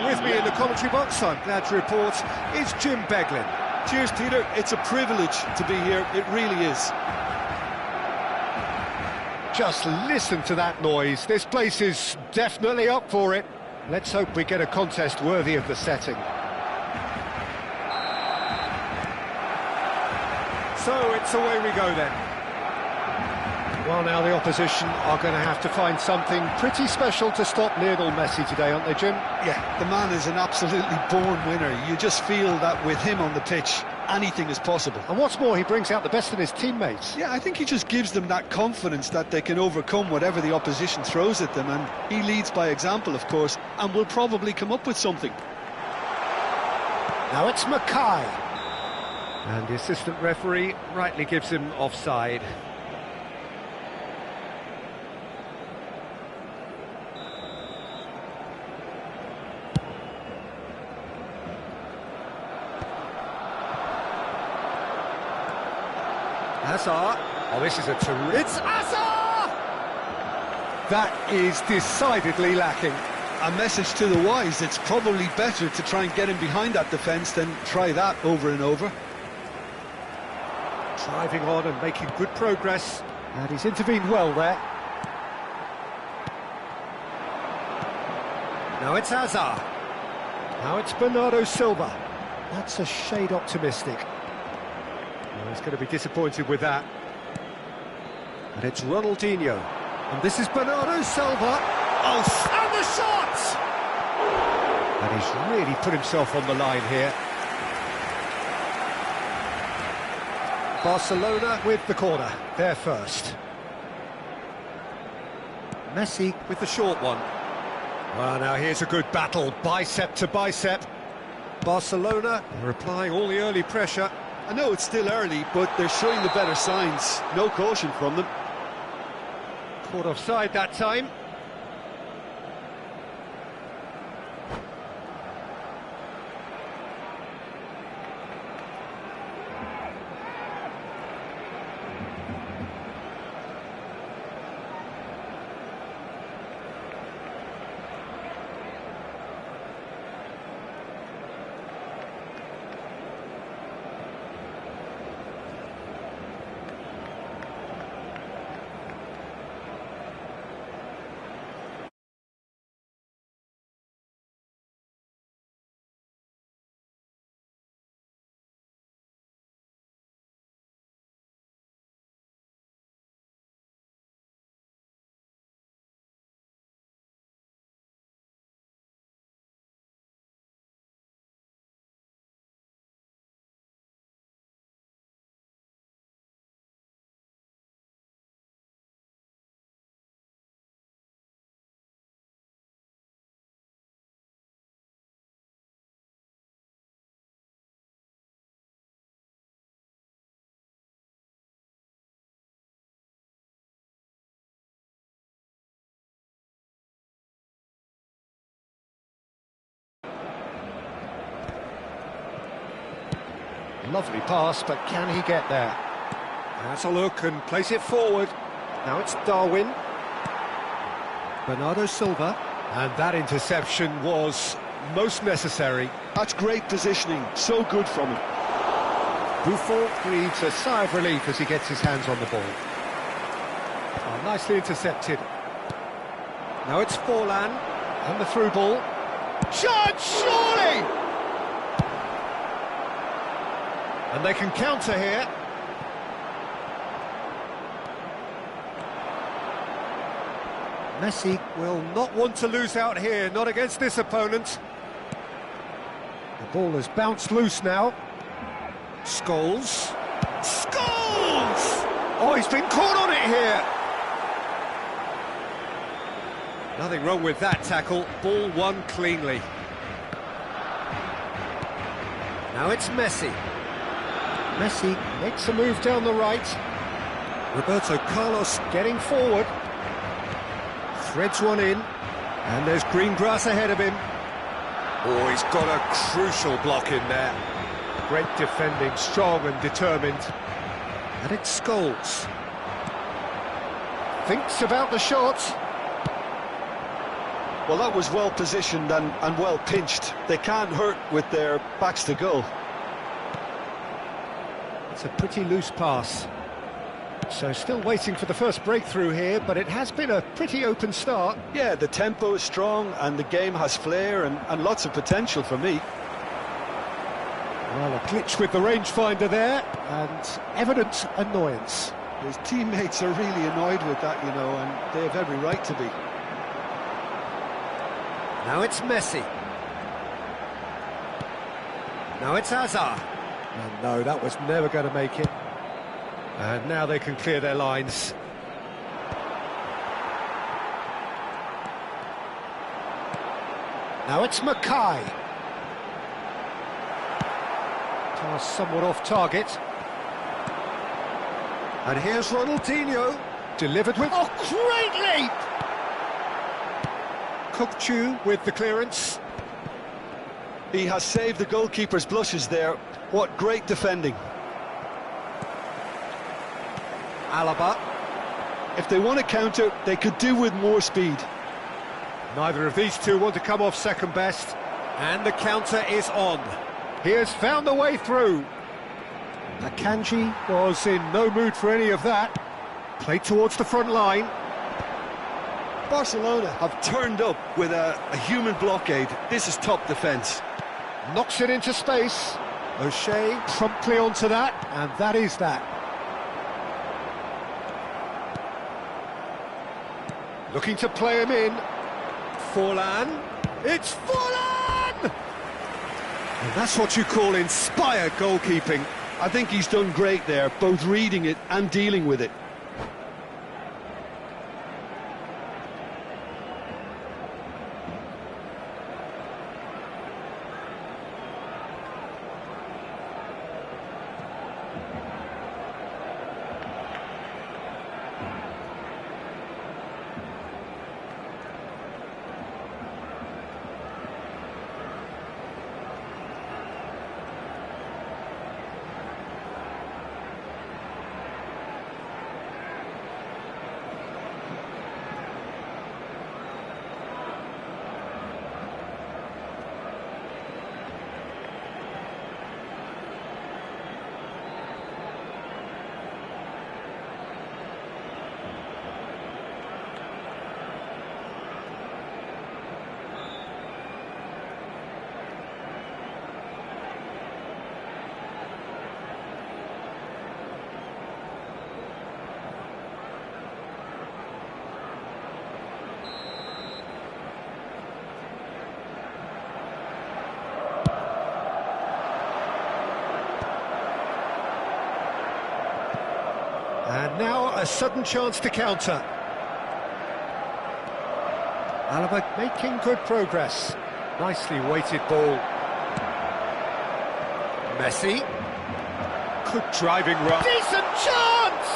With me in the commentary box, I'm glad to report, is Jim Beglin. Cheers, Peter. It's a privilege to be here. It really is. Just listen to that noise. This place is definitely up for it. Let's hope we get a contest worthy of the setting. So it's away we go then. Well, now the opposition are going to have to find something pretty special to stop Lionel Messi today, aren't they, Jim? Yeah, the man is an absolutely born winner. You just feel that with him on the pitch, anything is possible. And what's more, he brings out the best in his teammates. Yeah, I think he just gives them that confidence that they can overcome whatever the opposition throws at them, and he leads by example, of course, and will probably come up with something. Now it's Mackay. And the assistant referee rightly gives him offside. Hazard. Oh, this is a terrific... It's Hazard! That is decidedly lacking. A message to the wise, it's probably better to try and get him behind that defence than try that over and over. Driving on and making good progress. And he's intervened well there. Now it's Hazard. Now it's Bernardo Silva. That's a shade optimistic. Well, he's going to be disappointed with that. And it's Ronaldinho. And this is Bernardo Silva. Oh, and the shot! And he's really put himself on the line here. Barcelona with the corner. They're first. Messi with the short one. Well, now here's a good battle, bicep to bicep. Barcelona are applying all the early pressure. I know it's still early, but they're showing the better signs. No caution from them. Caught offside that time. Lovely pass, but can he get there? Has a look and plays it forward. Now it's Darwin. Bernardo Silva. And that interception was most necessary. That's great positioning, so good from him. Buffon breathes a sigh of relief as he gets his hands on the ball. Oh, nicely intercepted. Now it's Forlan. And the through ball. Shot, surely! And they can counter here. Messi will not want to lose out here, not against this opponent. The ball has bounced loose now. Scholes. Scholes! Oh, he's been caught on it here. Nothing wrong with that tackle. Ball won cleanly. Now it's Messi. Messi makes a move down the right. Roberto Carlos getting forward. Threads one in. And there's green grass ahead of him. Oh, he's got a crucial block in there. Great defending, strong and determined. And it's Scholes. Thinks about the shot. Well, that was well positioned and well pinched. They can't hurt with their backs to goal. It's a pretty loose pass. So still waiting for the first breakthrough here, but it has been a pretty open start. Yeah, the tempo is strong and the game has flair and lots of potential for me. Well, a glitch with the rangefinder there, and evident annoyance. His teammates are really annoyed with that, you know, and they have every right to be. Now it's Messi. Now it's Hazard. And no, that was never going to make it. And now they can clear their lines. Now it's Mackay. Pass somewhat off target. And here's Ronaldinho. Delivered with... Oh, great leap! Kukçu with the clearance. He has saved the goalkeeper's blushes there. What great defending. Alaba. If they want to counter, they could do with more speed. Neither of these two want to come off second best. And the counter is on. He has found the way through. Akanji was in no mood for any of that. Played towards the front line. Barcelona have turned up with a human blockade. This is top defence. Knocks it into space. O'Shea promptly onto that, and that is that. Looking to play him in. Forlan. It's Forlan! And that's what you call inspired goalkeeping. I think he's done great there, both reading it and dealing with it. And now a sudden chance to counter. Alaba making good progress. Nicely weighted ball. Messi. Good driving run. Decent chance!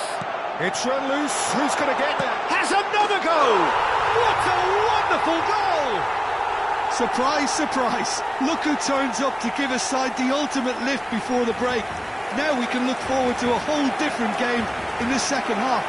It's run loose. Who's going to get there? Has another goal! What a wonderful goal! Surprise, surprise. Look who turns up to give his side the ultimate lift before the break. Now we can look forward to a whole different game in the second half.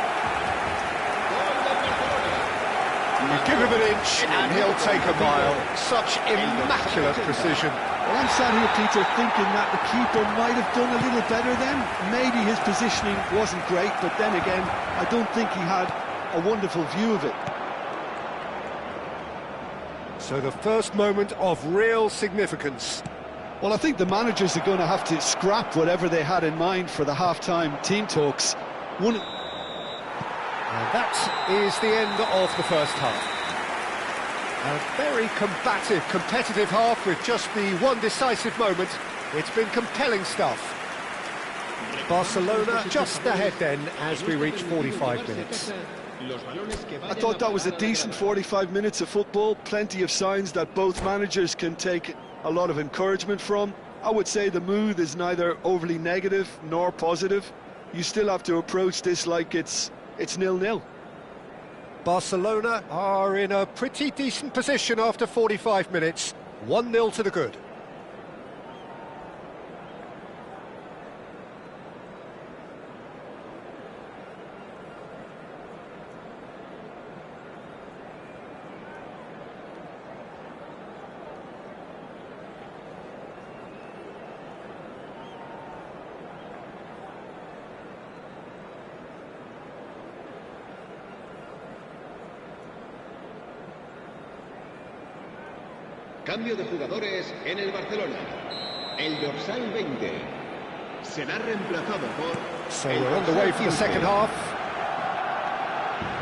You give him an inch and he'll take a mile. Such immaculate precision. Well, I'm sat here, Peter, thinking that the keeper might have done a little better then. Maybe his positioning wasn't great, but then again, I don't think he had a wonderful view of it. So the first moment of real significance. Well, I think the managers are going to have to scrap whatever they had in mind for the half-time team talks. And that is the end of the first half. A very combative, competitive half with just the one decisive moment. It's been compelling stuff. Barcelona just ahead then as we reach 45 minutes. I thought that was a decent 45 minutes of football. Plenty of signs that both managers can take a lot of encouragement from. I would say the mood is neither overly negative nor positive. You still have to approach this like it's 0-0. Barcelona are in a pretty decent position after 45 minutes. 1-0 to the good. Cambio de jugadores en el Barcelona. El dorsal 20 será reemplazado por... So we're on the way for the second half.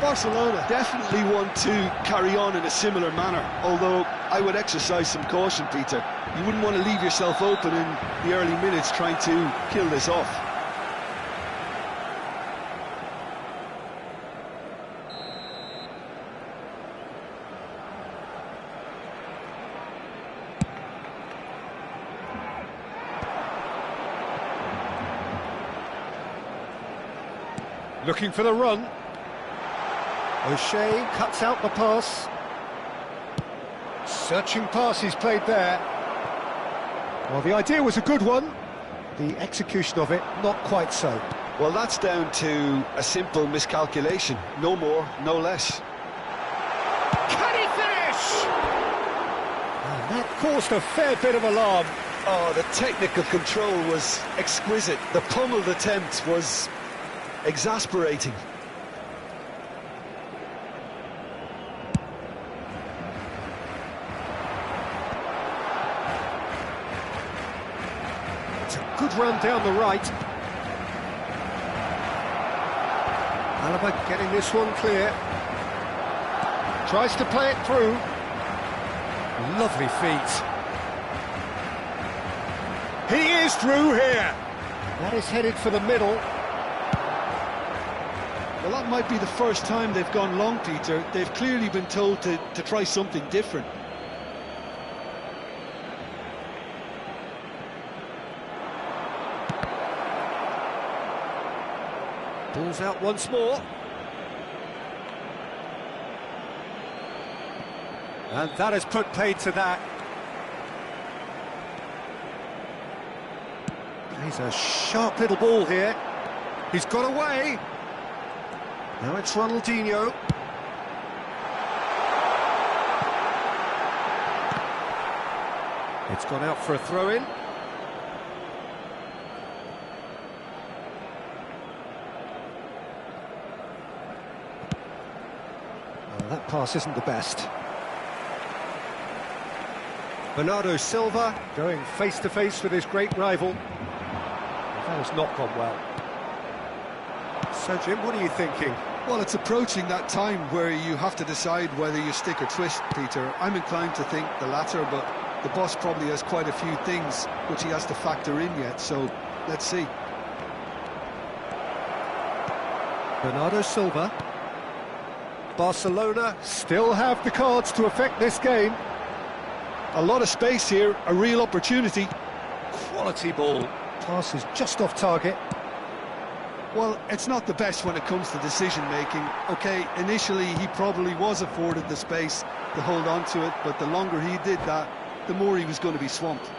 Barcelona definitely want to carry on in a similar manner, although I would exercise some caution, Peter. You wouldn't want to leave yourself open in the early minutes trying to kill this off. Looking for the run. O'Shea cuts out the pass. Searching pass he's played there. Well, the idea was a good one. The execution of it, not quite so. Well, that's down to a simple miscalculation. No more, no less. Can he finish? And that caused a fair bit of alarm. Oh, the technical control was exquisite. The pummeled attempt was exasperating. It's a good run down the right. Alaba getting this one clear. Tries to play it through. Lovely feet. He is through here. That is headed for the middle. Well, that might be the first time they've gone long, Peter. They've clearly been told to try something different. Ball's out once more. And that has put paid to that. He's a sharp little ball here. He's got away. Now it's Ronaldinho. It's gone out for a throw-in. That pass isn't the best. Bernardo Silva going face-to-face with his great rival. That has not gone well. So, Jim, what are you thinking? Well, it's approaching that time where you have to decide whether you stick or twist, Peter. I'm inclined to think the latter, but the boss probably has quite a few things which he has to factor in yet, so let's see. Bernardo Silva. Barcelona still have the cards to affect this game. A lot of space here, a real opportunity. Quality ball. Pass is just off target. Well, it's not the best when it comes to decision-making. OK, initially he probably was afforded the space to hold on to it, but the longer he did that, the more he was going to be swamped.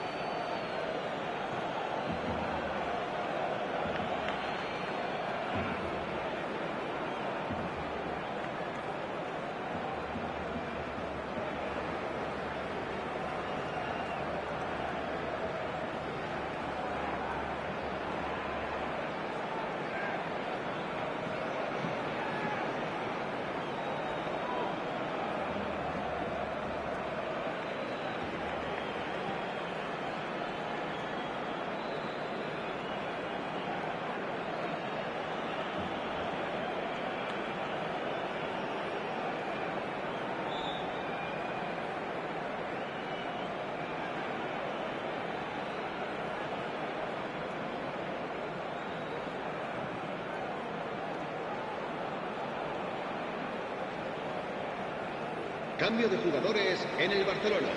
Cambio de jugadores en el Barcelona.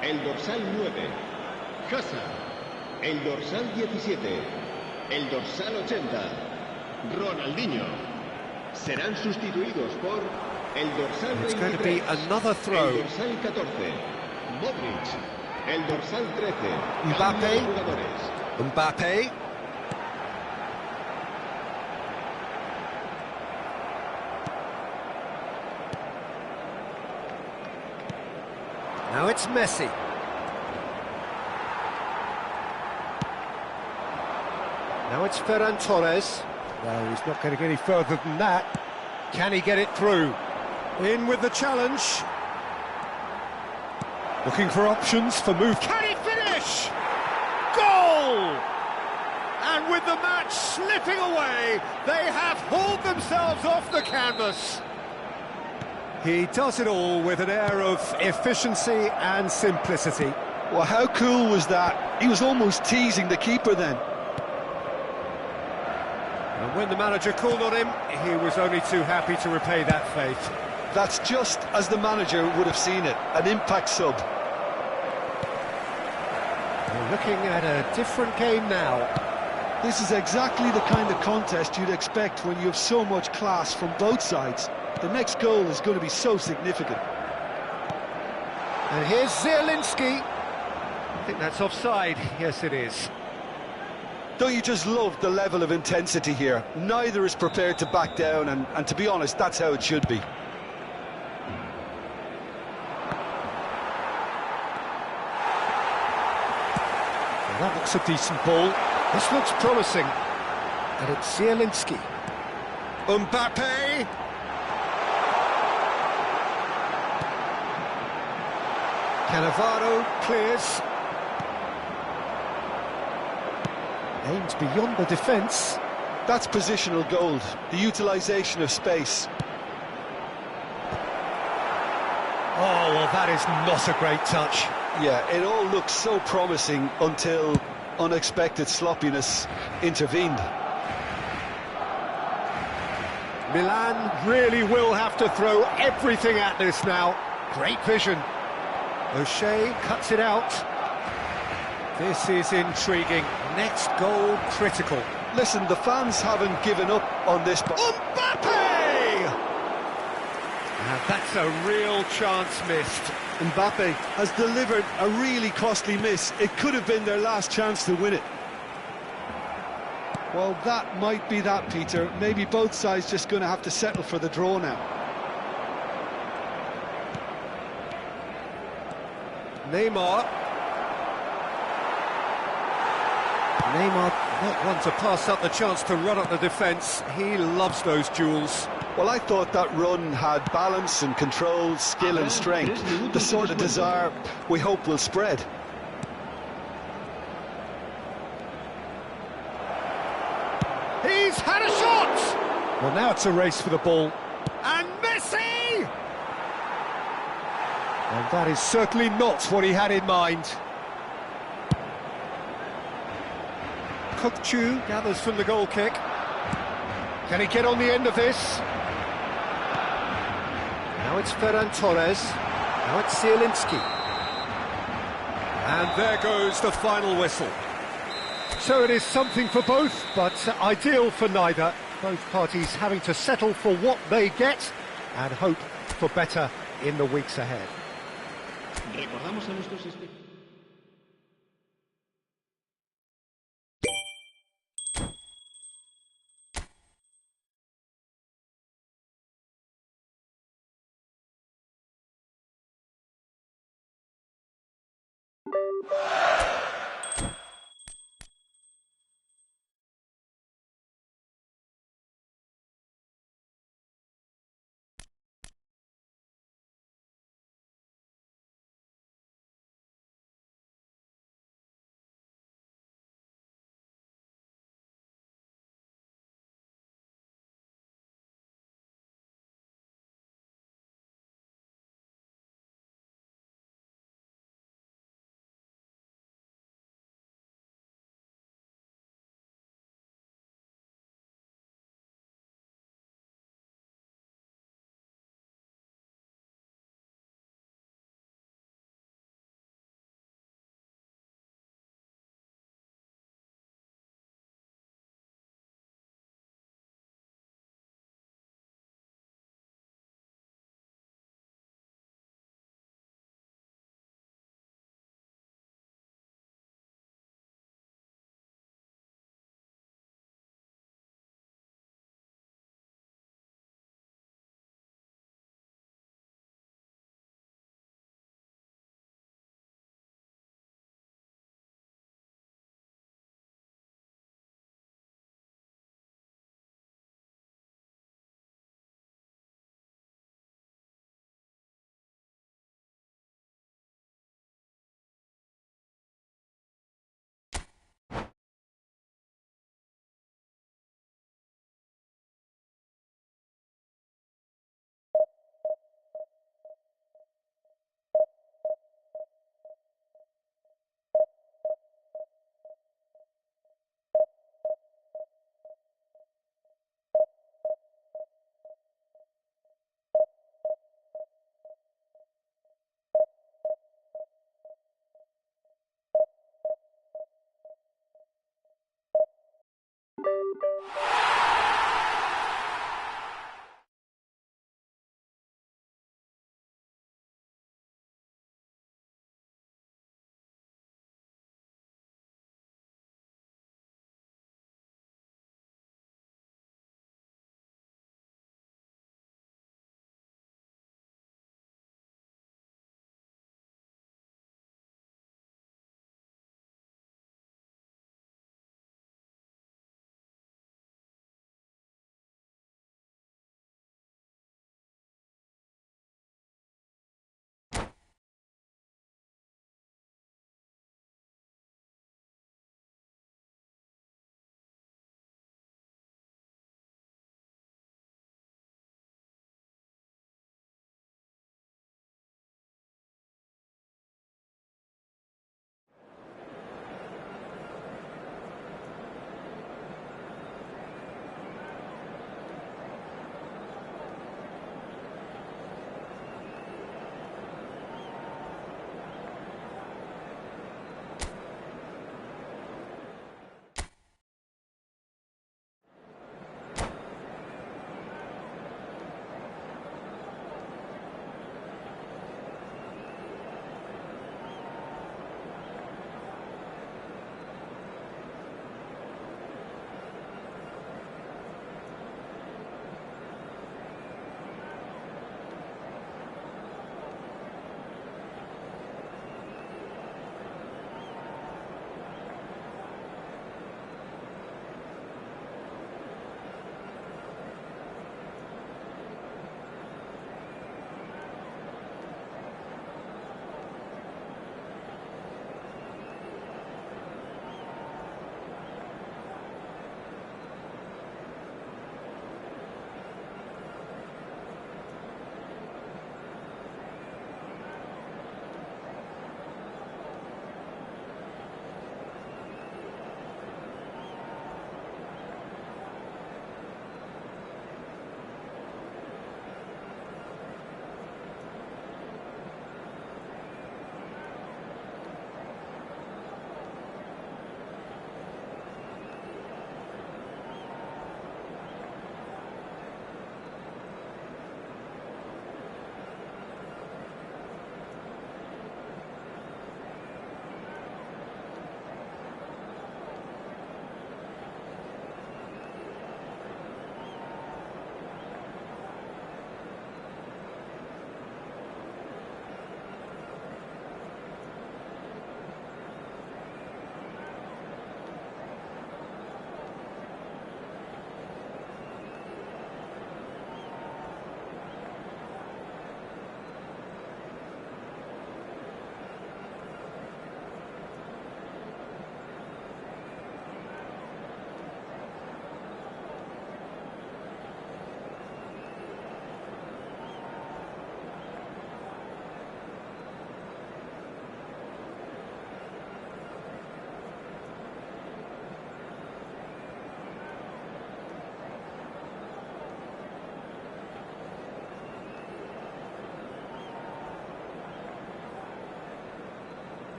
El dorsal 9, Hazard. El dorsal 17, el dorsal 80, Ronaldinho. Serán sustituidos por el dorsal 23, It's going to be another throw. el dorsal 14, Modric. El dorsal 13, Mbappé. cambio de jugadores. Mbappé. Now it's Messi. Now it's Ferran Torres. No, he's not going to get any further than that. Can he get it through? In with the challenge. Looking for options for move. Can he finish? Goal! And with the match slipping away, they have hauled themselves off the canvas. He does it all with an air of efficiency and simplicity. Well, how cool was that? He was almost teasing the keeper then. And when the manager called on him, he was only too happy to repay that faith. That's just as the manager would have seen it, an impact sub. We're looking at a different game now. This is exactly the kind of contest you'd expect when you have so much class from both sides. The next goal is going to be so significant. And here's Zielinski. I think that's offside. Yes, it is. Don't you just love the level of intensity here? Neither is prepared to back down, and to be honest, that's how it should be. Well, that looks a decent ball. This looks promising. And it's Zielinski. Mbappe! Cannavaro clears. Aims beyond the defence. That's positional gold, the utilisation of space. Oh, well, that is not a great touch. Yeah, it all looked so promising until unexpected sloppiness intervened. Milan really will have to throw everything at this now. Great vision. O'Shea cuts it out. This is intriguing. Next goal critical. Listen, the fans haven't given up on this. Mbappe! And that's a real chance missed. Mbappe has delivered a really costly miss. It could have been their last chance to win it. Well, that might be that, Peter. Maybe both sides just going to have to settle for the draw now. Neymar not one to pass up the chance to run up the defence. He loves those duels. Well, I thought that run had balance and control, skill and strength, the sort of desire we hope will spread. He's had a shot! Well, now it's a race for the ball. And Messi! And that is certainly not what he had in mind. Kokchu gathers from the goal kick. Can he get on the end of this? Now it's Ferran Torres. Now it's Zielinski. And there goes the final whistle. So it is something for both, but ideal for neither. Both parties having to settle for what they get and hope for better in the weeks ahead. Recordamos a nuestros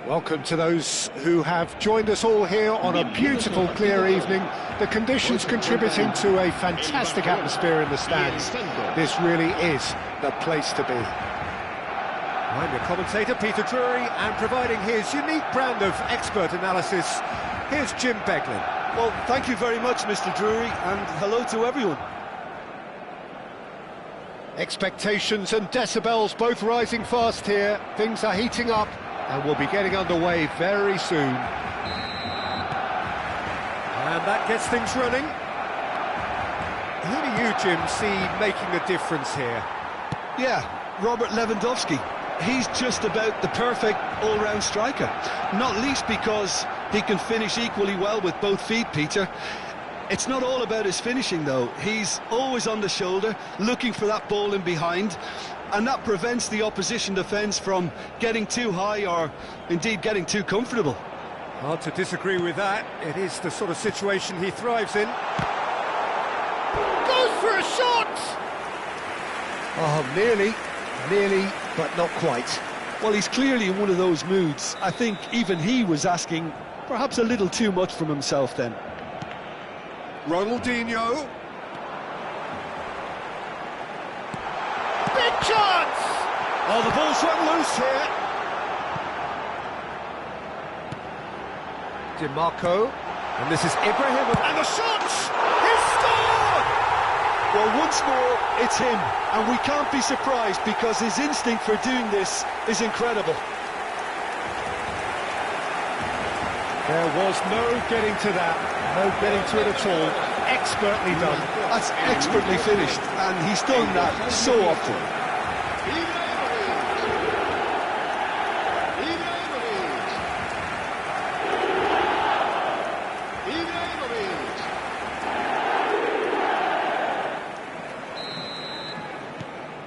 Welcome to those who have joined us all here on a beautiful, clear evening. The conditions contributing to a fantastic atmosphere in the stands. This really is the place to be. I'm your commentator, Peter Drury, and providing his unique brand of expert analysis, here's Jim Beglin. Well, thank you very much, Mr. Drury, and hello to everyone. Expectations and decibels both rising fast here. Things are heating up, and we'll be getting underway very soon. And that gets things running. Who do you, Jim, see making a difference here? Yeah, Robert Lewandowski. He's just about the perfect all-round striker. Not least because he can finish equally well with both feet, Peter. It's not all about his finishing, though. He's always on the shoulder, looking for that ball in behind, and that prevents the opposition defence from getting too high or, indeed, getting too comfortable. Hard to disagree with that. It is the sort of situation he thrives in. Goes for a shot! Oh, nearly, but not quite. Well, he's clearly in one of those moods. I think even he was asking perhaps a little too much from himself then. Ronaldinho. Big chance! Oh, the ball's run loose here. DiMarco. And this is Ibrahimovic. And the shot! He's scored! Well, once more, it's him. And we can't be surprised because his instinct for doing this is incredible. There was no getting to that, no getting to it at all. Expertly done. That's expertly finished, and he's done that so often.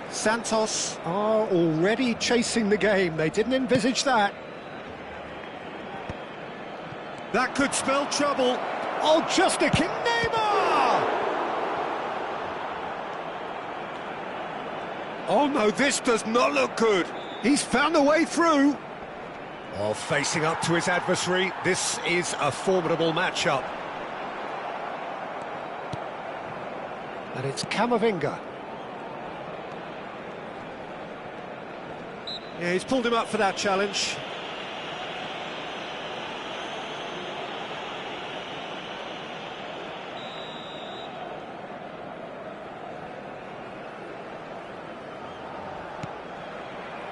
Santos are already chasing the game. They didn't envisage that. That could spell trouble. Oh, just a kick. Neymar! Oh, no, this does not look good. He's found a way through. Oh, facing up to his adversary. This is a formidable matchup. And it's Camavinga. Yeah, he's pulled him up for that challenge.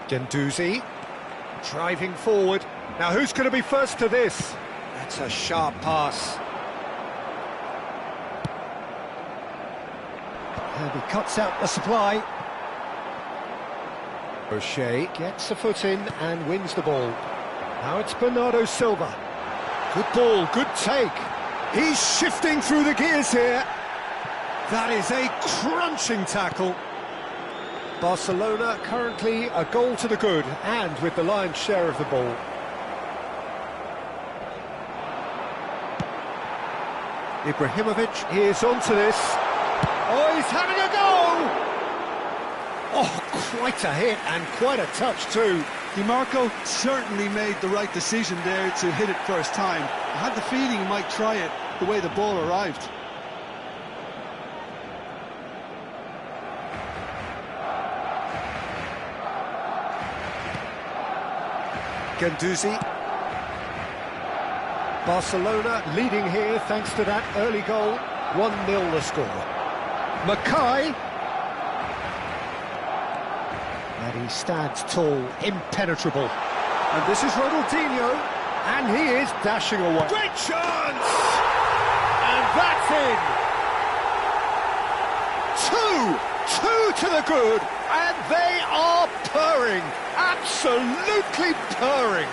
Guendouzi, driving forward. Now who's going to be first to this? That's a sharp pass. And he cuts out the supply. O'Shea gets a foot in and wins the ball. Now it's Bernardo Silva. Good ball, good take. He's shifting through the gears here. That is a crunching tackle. Barcelona currently a goal to the good and with the lion's share of the ball. Ibrahimovic is onto this. Oh, he's having a go! Oh, quite a hit and quite a touch too. DiMarco certainly made the right decision there to hit it first time. I had the feeling he might try it the way the ball arrived. Guendouzi. Barcelona leading here thanks to that early goal. 1-0 the score. Mackay. And he stands tall, impenetrable. And this is Ronaldinho. And he is dashing away. Great chance! And that's in. Two to the good. And they are purring. Absolutely purring.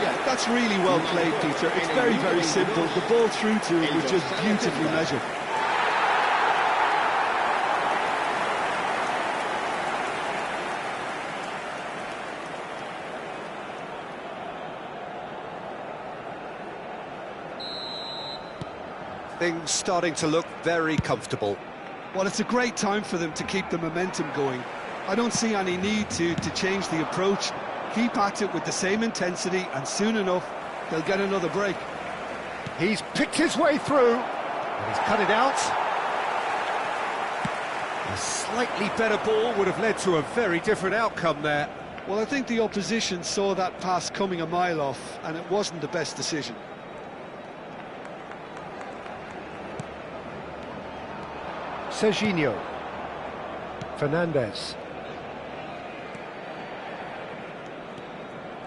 Yeah, that's really well played, Peter. It's very, very simple. The ball through to him was just beautifully measured. Things starting to look very comfortable. Well, it's a great time for them to keep the momentum going. I don't see any need to change the approach. Keep at it with the same intensity, and soon enough, they'll get another break. He's picked his way through, and he's cut it out. A slightly better ball would have led to a very different outcome there. Well, I think the opposition saw that pass coming a mile off, and it wasn't the best decision. Serginho. Fernandez.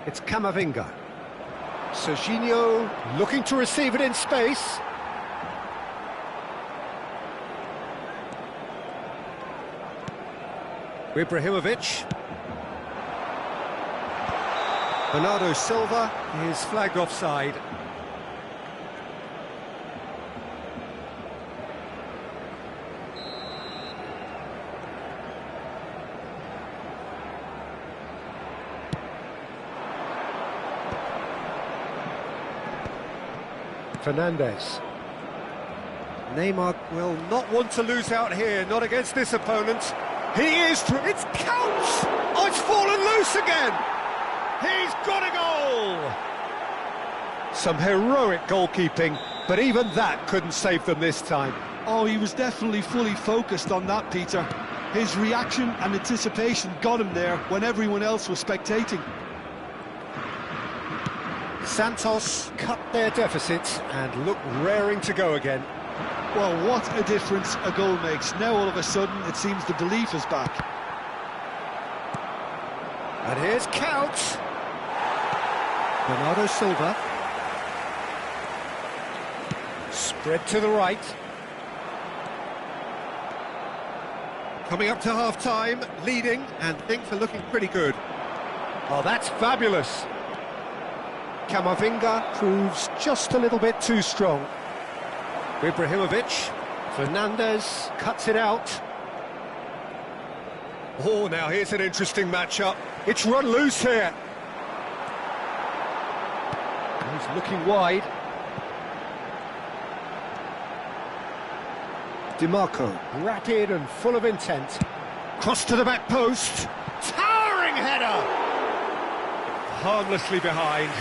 It's Camavinga. Serginho looking to receive it in space. Ibrahimovic. Bernardo Silva is flagged offside. Fernandez. Neymar will not want to lose out here, not against this opponent. He is through. It counts! Oh, it's fallen loose again! He's got a goal! Some heroic goalkeeping, but even that couldn't save them this time. Oh, he was definitely fully focused on that, Peter. His reaction and anticipation got him there when everyone else was spectating. Santos cut their deficit and look raring to go again. Well, what a difference a goal makes. Now all of a sudden it seems the belief is back. And here's Count. Bernardo Silva. Spread to the right. Coming up to half-time, leading, and things are looking pretty good. Oh, that's fabulous. Camavinga proves just a little bit too strong. Ibrahimovic. Fernandez cuts it out. Oh, now here's an interesting matchup. It's run loose here. He's looking wide. DiMarco, rapid and full of intent. Cross to the back post. Towering header! Harmlessly behind.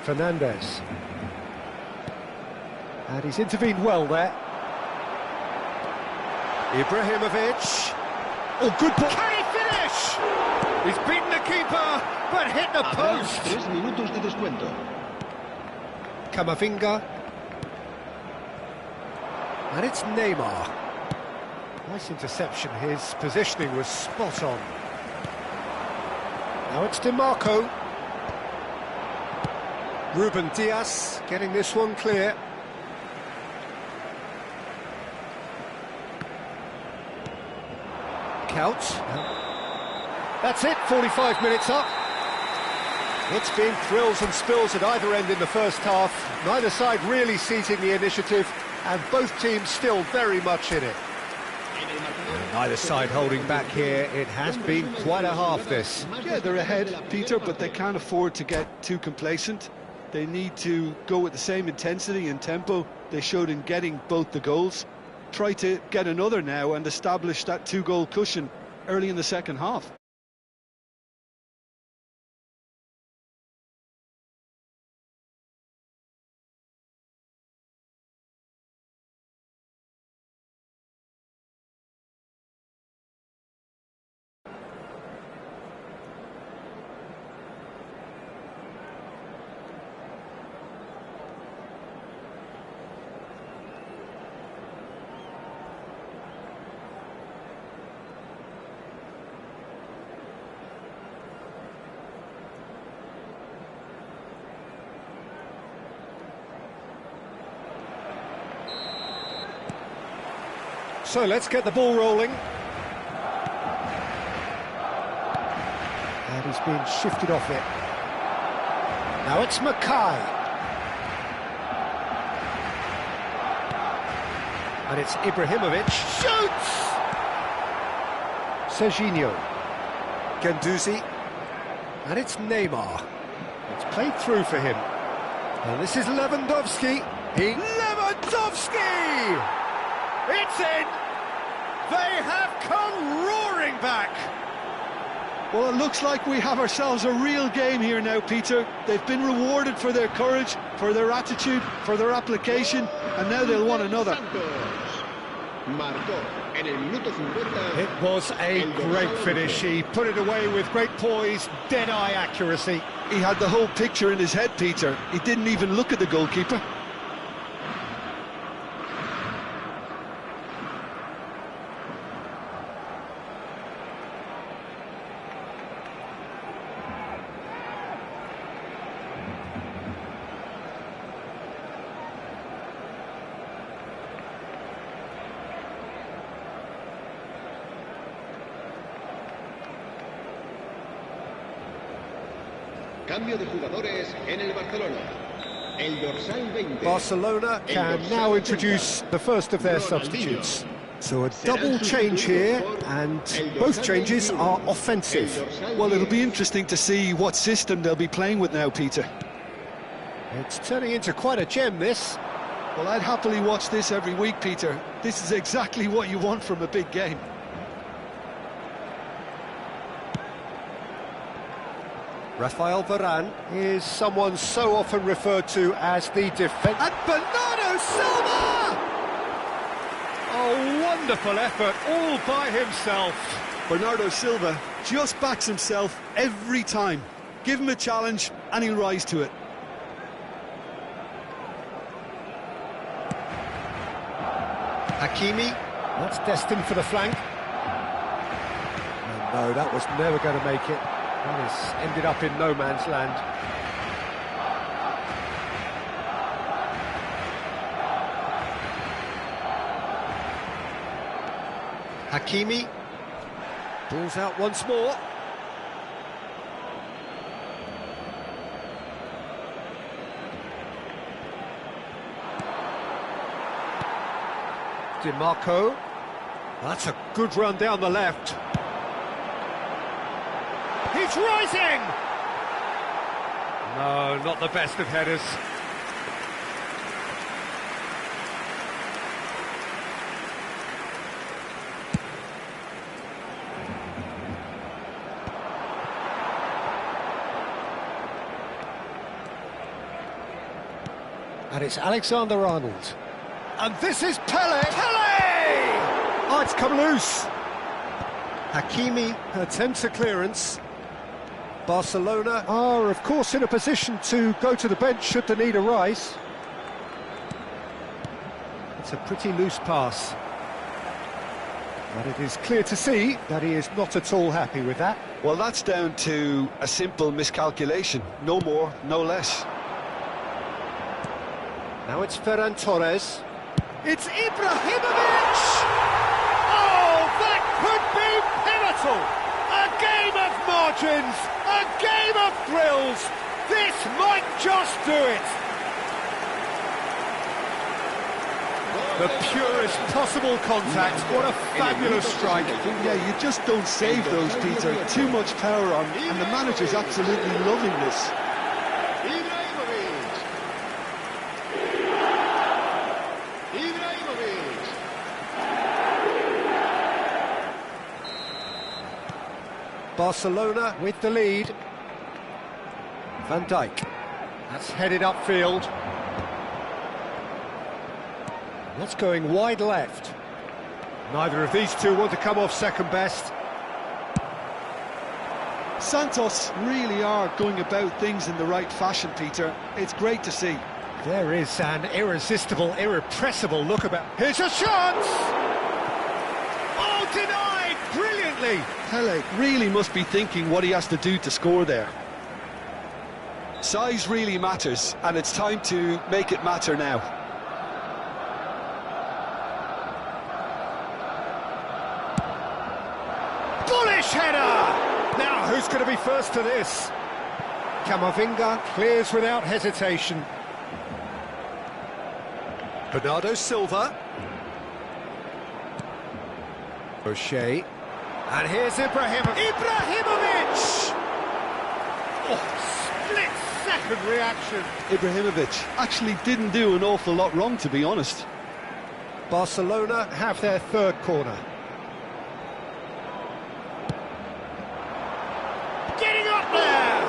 Fernandez. And he's intervened well there. Ibrahimovic. Oh, good ball. Can he finish? He's beaten the keeper, but hit the post. 3 minutos de descuento. Camavinga. And it's Neymar. Nice interception. His positioning was spot on. Now it's DiMarco. Ruben Diaz getting this one clear. Count. That's it, 45 minutes up. It's been thrills and spills at either end in the first half. Neither side really seizing the initiative, and both teams still very much in it. Neither side holding back here. It has been quite a half, this. Yeah, they're ahead, Peter, but they can't afford to get too complacent. They need to go with the same intensity and tempo they showed in getting both the goals. Try to get another now and establish that 2-goal cushion early in the second half. So let's get the ball rolling. And he's been shifted off it. Now it's Mackay. And it's Ibrahimovic. Shoots! Serginho. Guendouzi. And it's Neymar. It's played through for him. And this is Lewandowski. Lewandowski! Lewandowski! It's in! They have come roaring back! Well, it looks like we have ourselves a real game here now, Peter. They've been rewarded for their courage, for their attitude, for their application, and now they'll want another. It was a great finish. He put it away with great poise, dead-eye accuracy. He had the whole picture in his head, Peter. He didn't even look at the goalkeeper. Cambio de jugadores en el Barcelona. El dorsal 20. Barcelona can now introduce the first of their substitutes. So a double change here, and both changes are offensive. Well, it'll be interesting to see what system they'll be playing with now, Peter. It's turning into quite a gem, this. Well, I'd happily watch this every week, Peter. This is exactly what you want from a big game. Rafael Varane is someone so often referred to as the defence. And Bernardo Silva! A wonderful effort all by himself. Bernardo Silva just backs himself every time. Give him a challenge and he'll rise to it. Hakimi, that's destined for the flank. And no, that was never going to make it. That has ended up in no man's land. Hakimi pulls out once more. DiMarco. That's a good run down the left. He's rising! No, not the best of headers. And it's Alexander-Arnold. And this is Pele! Pele! Oh, it's come loose. Hakimi attempts a clearance. Barcelona are, of course, in a position to go to the bench should the need arise. It's a pretty loose pass. But it is clear to see that he is not at all happy with that. Well, that's down to a simple miscalculation. No more, no less. Now it's Ferran Torres. It's Ibrahimovic! Oh, that could be pivotal! A game of margins! A game of thrills! This might just do it! The purest possible contact. What a fabulous strike. Yeah, you just don't save those, Peter. Too much power on, and the manager's absolutely loving this. Barcelona with the lead. Van Dijk. That's headed upfield. That's going wide left. Neither of these two want to come off second best. Santos really are going about things in the right fashion, Peter. It's great to see. There is an irresistible, irrepressible look about. Here's a chance! Oh, denied brilliantly! Pele really must be thinking what he has to do to score there. Size really matters, and it's time to make it matter now. Bullish header! Now, who's going to be first to this? Camavinga clears without hesitation. Bernardo Silva. O'Shea. And here's Ibrahimovic! Oh, split second reaction. Ibrahimovic actually didn't do an awful lot wrong, to be honest. Barcelona have their third corner. Getting up there!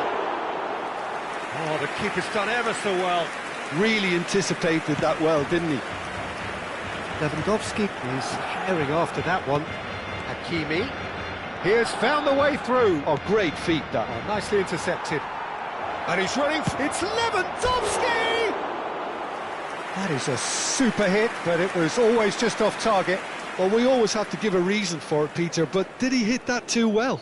Oh, the keeper's done ever so well. Really anticipated that well, didn't he? Lewandowski is herring after that one. Hakimi. He has found the way through. Oh, great feat, that. Oh, nicely intercepted. And he's running. It's Lewandowski! That is a super hit, but it was always just off target. Well, we always have to give a reason for it, Peter, but did he hit that too well?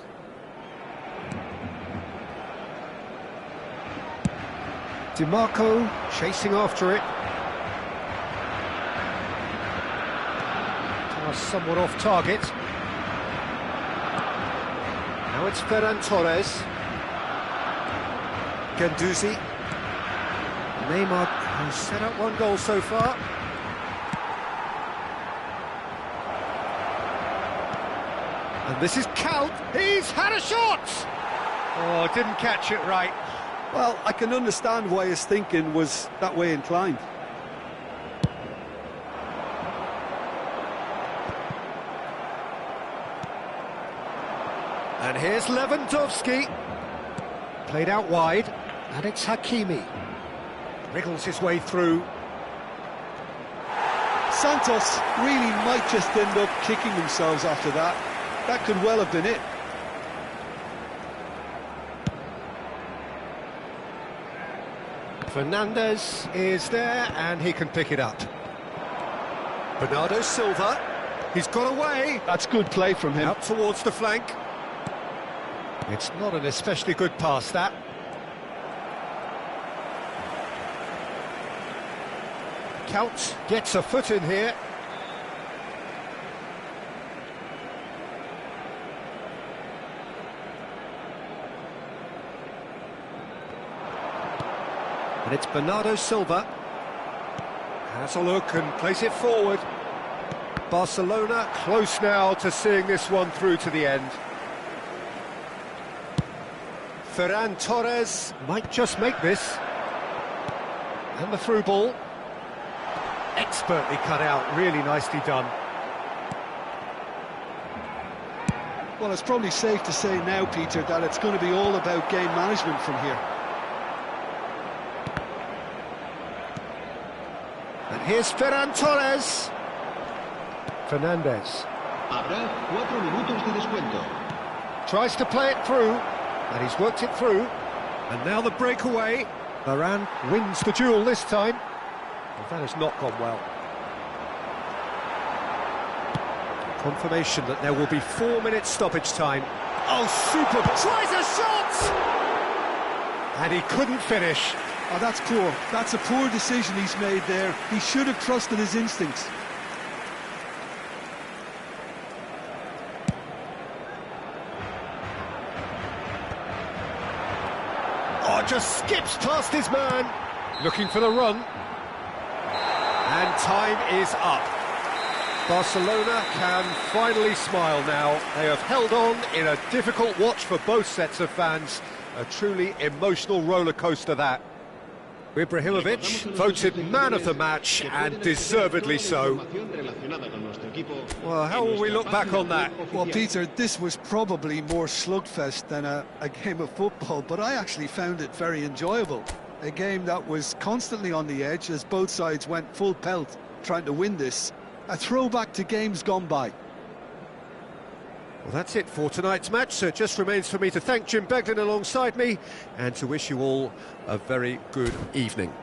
DiMarco chasing after it. Somewhat off target. Now it's Ferran Torres. Guendouzi. Neymar has set up one goal so far. And this is Count. He's had a shot! Oh, didn't catch it right. Well, I can understand why his thinking was that way inclined. And here's Lewandowski. Played out wide, and it's Hakimi. Wriggles his way through. Santos really might just end up kicking themselves after that. That could well have been it. Fernandes is there, and he can pick it up. Bernardo Silva. He's got away. That's good play from him. Out towards the flank. It's not an especially good pass, that. Count gets a foot in here. And it's Bernardo Silva. Has a look and plays it forward. Barcelona close now to seeing this one through to the end. Ferran Torres might just make this. And the through ball. Expertly cut out, really nicely done. Well, it's probably safe to say now, Peter, that it's going to be all about game management from here. And here's Ferran Torres. Fernandes. Habrá 4 minutos de descuento. Tries to play it through, and he's worked it through. And now the breakaway. Varane wins the duel this time. Well, that has not gone well. Confirmation that there will be 4 minutes stoppage time. Oh, super! Tries a shot! And he couldn't finish. Oh, that's poor. That's a poor decision he's made there. He should have trusted his instincts. Oh, just skips past his man. Looking for the run. And time is up. Barcelona can finally smile now. They have held on in a difficult watch for both sets of fans. A truly emotional roller coaster, that. Ibrahimovic voted man of the match, and deservedly so. Well, how will we look back on that? Well, Peter, this was probably more slugfest than a game of football, but I actually found it very enjoyable. A game that was constantly on the edge as both sides went full pelt trying to win this. A throwback to games gone by. Well, that's it for tonight's match, so it just remains for me to thank Jim Beglin alongside me and to wish you all a very good evening.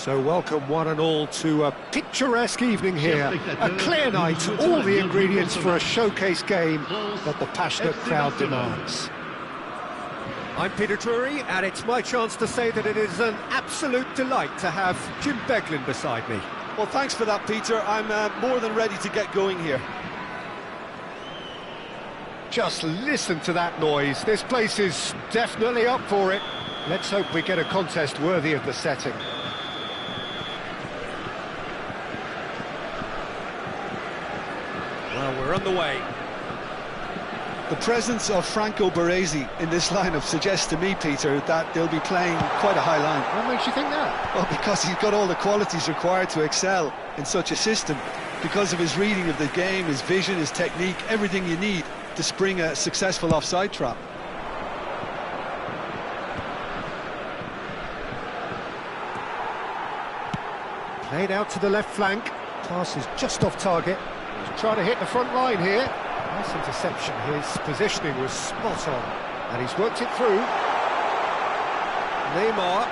So welcome one and all to a picturesque evening here, a clear night, all the ingredients for a showcase game that the passionate crowd demands. I'm Peter Drury, and it's my chance to say that it is an absolute delight to have Jim Beglin beside me. Well, thanks for that, Peter. I'm more than ready to get going here. Just listen to that noise. This place is definitely up for it. Let's hope we get a contest worthy of the setting. Well, we're on the way. The presence of Franco Baresi in this lineup suggests to me, Peter, that they'll be playing quite a high line. What makes you think that? Well, because he's got all the qualities required to excel in such a system. Because of his reading of the game, his vision, his technique, everything you need to spring a successful offside trap. Played out to the left flank. Pass is just off target. He's trying to hit the front line here. Nice interception. His positioning was spot on. And he's worked it through. Neymar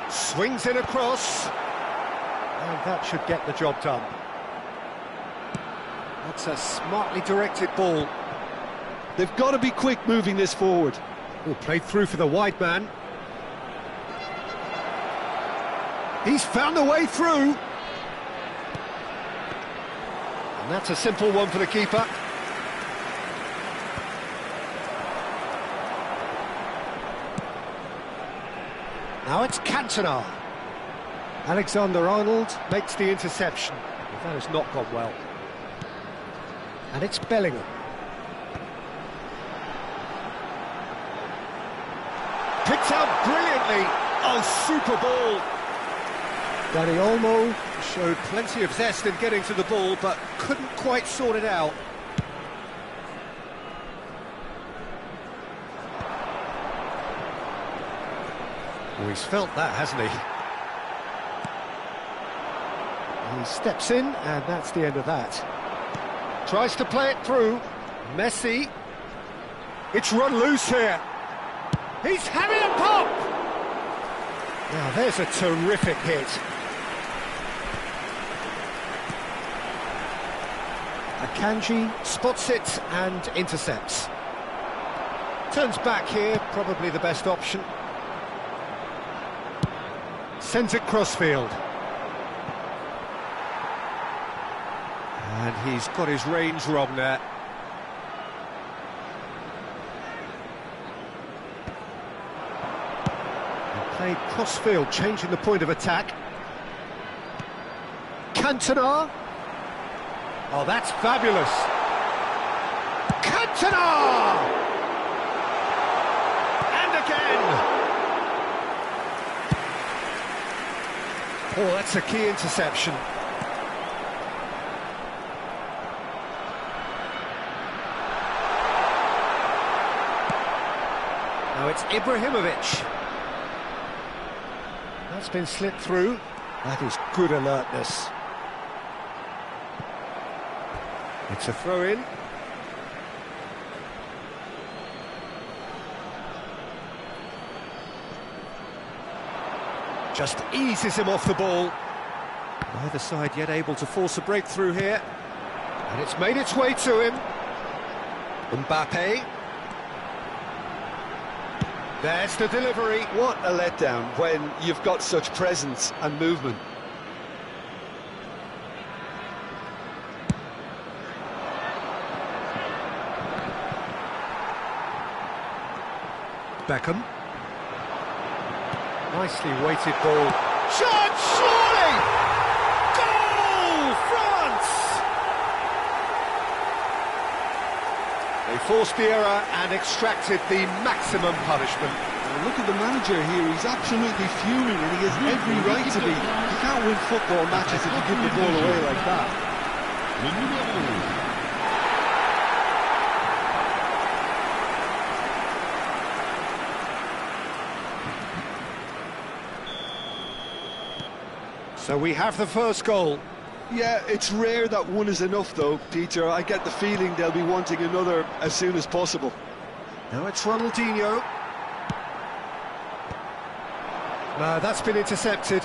swings it across. And that should get the job done. That's a smartly directed ball. They've got to be quick moving this forward. Oh, played through for the wide man. He's found a way through. And that's a simple one for the keeper. Now it's Cantona. Alexander-Arnold makes the interception. But that has not gone well. And it's Bellingham. Picked out brilliantly. Oh, super ball. Dani Olmo showed plenty of zest in getting to the ball, but couldn't quite sort it out. Oh, he's felt that, hasn't he? He steps in, and that's the end of that. Tries to play it through. Messi. It's run loose here. He's having a pop! Now, there's a terrific hit. Akanji spots it and intercepts. Turns back here, probably the best option. Sends it crossfield. And he's got his range wrong there. And played crossfield, changing the point of attack. Cantona. Oh, that's fabulous. Cantona! And again! Oh, that's a key interception. Now it's Ibrahimovic. That's been slipped through. That is good alertness. It's a throw-in. Just eases him off the ball. Neither side yet able to force a breakthrough here. And it's made its way to him. Mbappe. There's the delivery. What a letdown when you've got such presence and movement. Beckham. Nicely weighted ball. Shot, surely! Goal, France! They forced the error and extracted the maximum punishment. Well, look at the manager here, he's absolutely fuming and he has every right to be. You can't win football matches if you give the ball away like that. So we have the first goal. Yeah, it's rare that one is enough though, Peter. I get the feeling they'll be wanting another as soon as possible. Now it's Ronaldinho. No, that's been intercepted.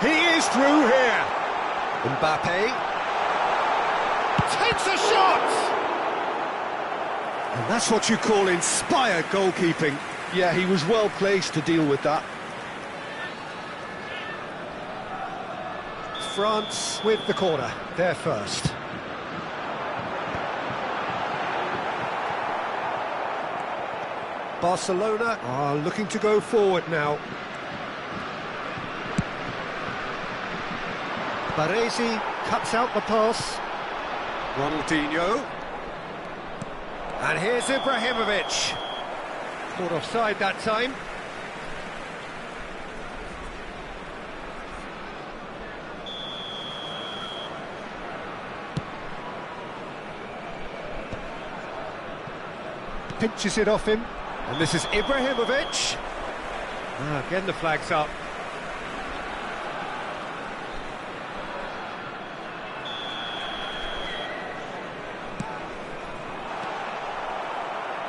He is through here. Mbappe takes a shot! And that's what you call inspired goalkeeping. Yeah, he was well placed to deal with that. France with the corner, they're first. Barcelona are looking to go forward now. Baresi cuts out the pass. Ronaldinho. And here's Ibrahimovic. Caught offside that time. Pinches it off him. And this is Ibrahimovic. Again the flag's up.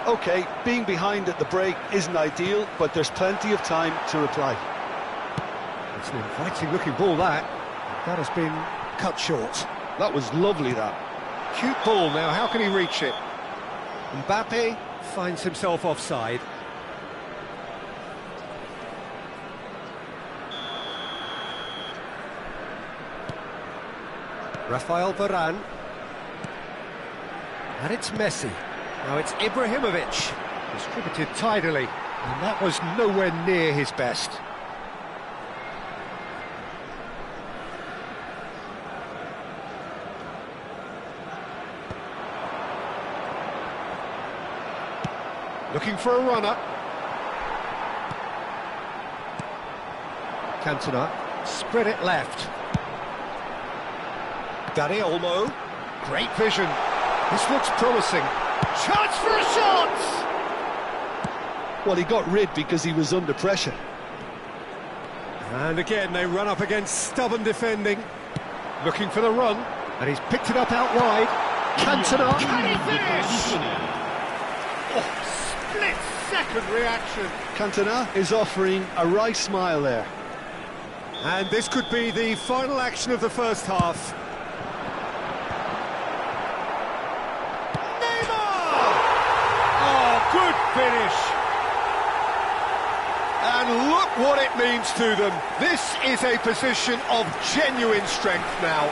OK, being behind at the break isn't ideal, but there's plenty of time to reply. It's an inviting looking ball, that. That has been cut short. That was lovely, that. Cute ball now, how can he reach it? Mbappe finds himself offside. Rafael Varane. And it's Messi. Now it's Ibrahimovic. Distributed tidily, and that was nowhere near his best. Looking for a runner. Cantona, spread it left. Dani Olmo, great vision. This looks promising. Chance for a shot! Well, he got rid because he was under pressure. And again, they run up against stubborn defending. Looking for the run, and he's picked it up out wide. Cantona, can he finish? Oh, split-second reaction. Cantona is offering a wry smile there. And this could be the final action of the first half. Good finish. And look what it means to them. This is a position of genuine strength now.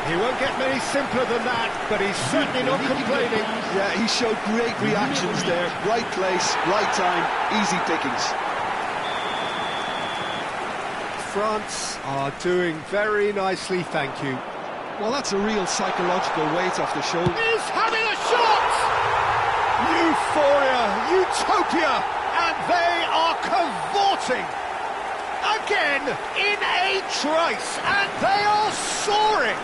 He won't get many simpler than that, but he's certainly not complaining. Yeah, he showed great reactions there. Right place, right time, easy pickings. France are doing very nicely, thank you. Well, that's a real psychological weight off the shoulder. He's having a shot! Euphoria, utopia, and they are cavorting again in a trice, and they are soaring.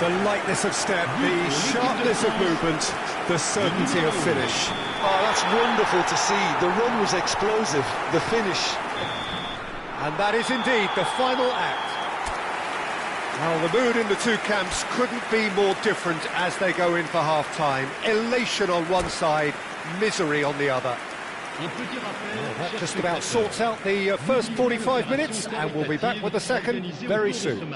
The lightness of step, the sharpness of movement, the certainty of finish. Oh, that's wonderful to see. The run was explosive, the finish. And that is indeed the final act. Well, the mood in the two camps couldn't be more different as they go in for half-time. Elation on one side, misery on the other. Well, that just about sorts out the first 45 minutes, and we'll be back with the second very soon.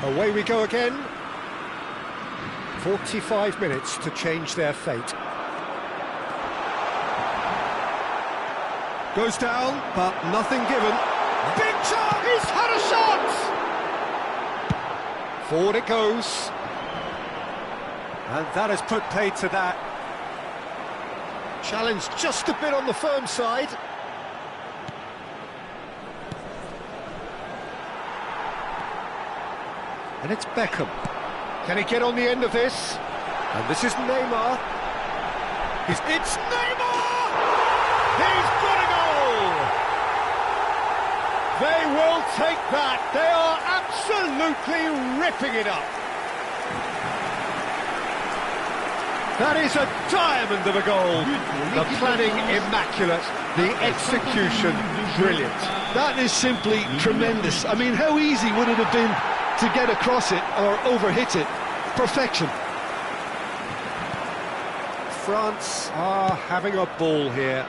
Away we go again. 45 minutes to change their fate. Goes down, but nothing given. Big chance! He's had a shot! Forward it goes. And that has put paid to that. Challenge just a bit on the firm side. And it's Beckham. Can he get on the end of this? And this is Neymar. It's Neymar! He's got a goal! They will take that. They are absolutely ripping it up. That is a diamond of a goal. The planning immaculate, the execution brilliant. That is simply tremendous. I mean, how easy would it have been to get across it or overhit it? Perfection. France are having a ball here.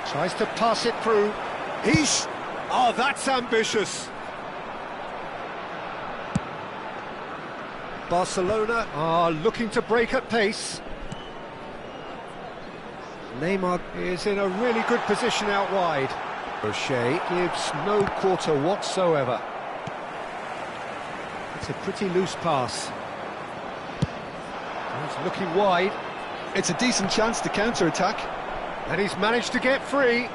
Tries to pass it through. Oh, that's ambitious. Barcelona are looking to break at pace. Neymar is in a really good position out wide. O'Shea gives no quarter whatsoever. It's a pretty loose pass. He's looking wide. It's a decent chance to counter-attack. And he's managed to get free.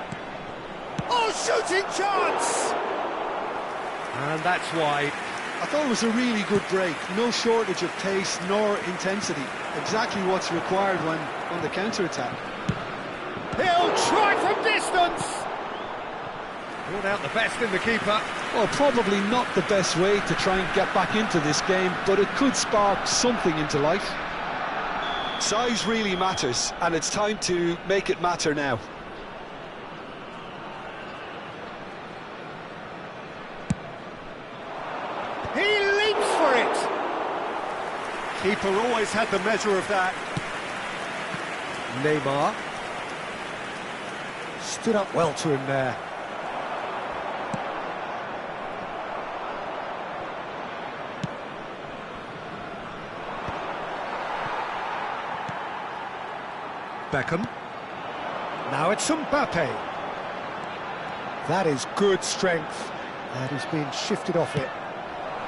Oh, shooting chance! And that's wide. I thought it was a really good break. No shortage of pace nor intensity. Exactly what's required when on the counter-attack. He'll try from distance! Brought out the best in the keeper. Well, probably not the best way to try and get back into this game, but it could spark something into life. Size really matters, and it's time to make it matter now. He leaps for it! Keeper always had the measure of that. Neymar. Stood up well to him there. Beckham. Now it's Mbappe. That is good strength. And he's been shifted off it.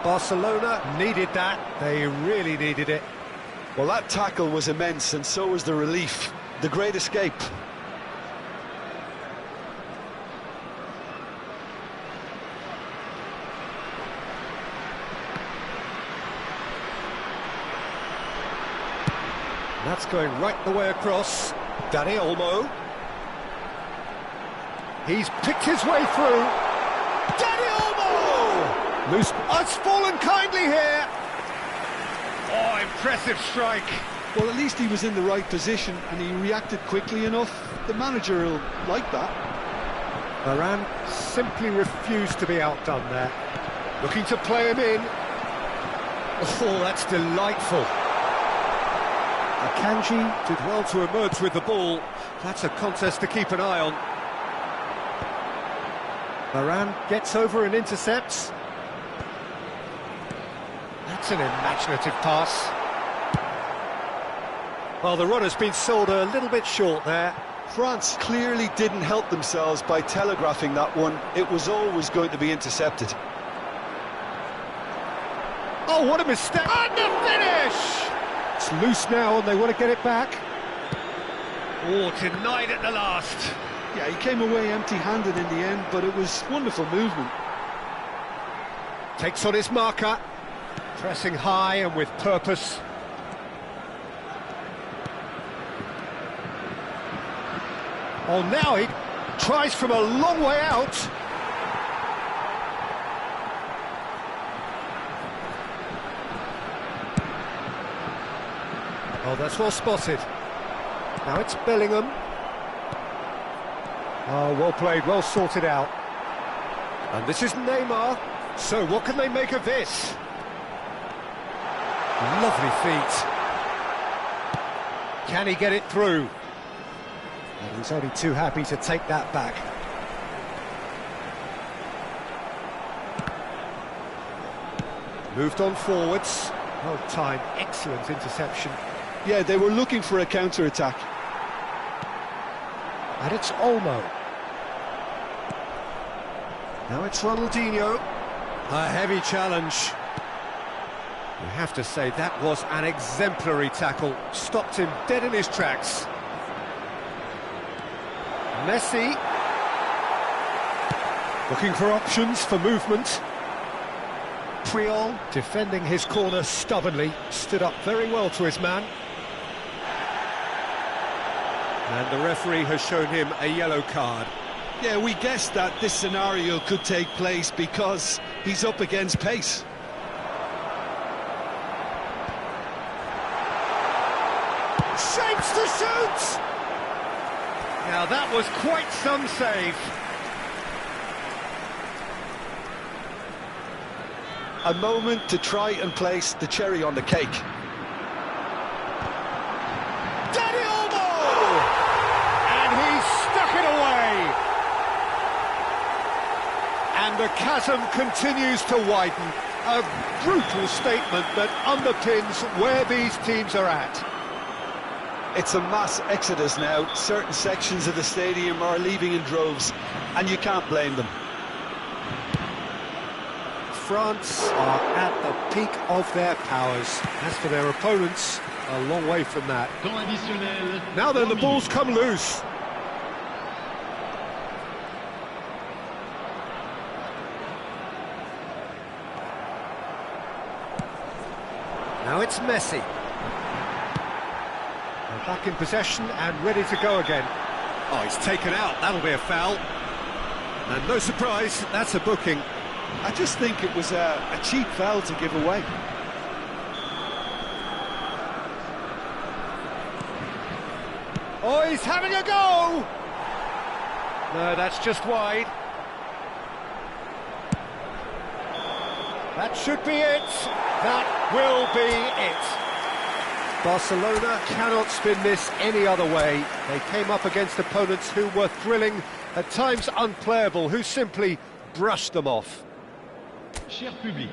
Barcelona needed that. They really needed it. Well, that tackle was immense, and so was the relief. The great escape. That's going right the way across. Dani Olmo. He's picked his way through. Dani Olmo! Loose. Oh, it's fallen kindly here. Oh, impressive strike. Well, at least he was in the right position and he reacted quickly enough. The manager will like that. Varane simply refused to be outdone there. Looking to play him in. Oh, that's delightful. Akanji did well to emerge with the ball. That's a contest to keep an eye on. Varane gets over and intercepts. That's an imaginative pass. Well, the runner's been sold a little bit short there. France clearly didn't help themselves by telegraphing that one. It was always going to be intercepted. Oh, what a mistake! And the finish! It's loose now and they want to get it back. Oh, denied at the last. Yeah, he came away empty-handed in the end, but it was wonderful movement. Takes on his marker. Pressing high and with purpose. Oh, now he tries from a long way out. Oh, that's well spotted. Now it's Bellingham. Oh, well played, well sorted out. And this is Neymar. So what can they make of this? Lovely feet. Can he get it through? And he's only too happy to take that back. Moved on forwards. Well timed, excellent interception. Yeah, they were looking for a counter-attack. And it's Olmo. Now it's Ronaldinho. A heavy challenge. You have to say that was an exemplary tackle. Stopped him dead in his tracks. Messi. Looking for options for movement. Puyol defending his corner stubbornly. Stood up very well to his man. And the referee has shown him a yellow card. Yeah, we guessed that this scenario could take place because he's up against pace. Shapes to shoot! Now that was quite some save. A moment to try and place the cherry on the cake. Danny Olmo! And he stuck it away. And the chasm continues to widen. A brutal statement that underpins where these teams are at. It's a mass exodus now. Certain sections of the stadium are leaving in droves, and you can't blame them. France are at the peak of their powers. As for their opponents, a long way from that. Now then, the ball's come loose. Now it's Messi. They're back in possession and ready to go again. Oh, he's taken out. That'll be a foul. And no surprise, that's a booking. I just think it was a cheap foul to give away. Oh, he's having a go! No, that's just wide. That should be it. That will be it. Barcelona cannot spin this any other way. They came up against opponents who were thrilling, at times unplayable, who simply brushed them off. Cher public,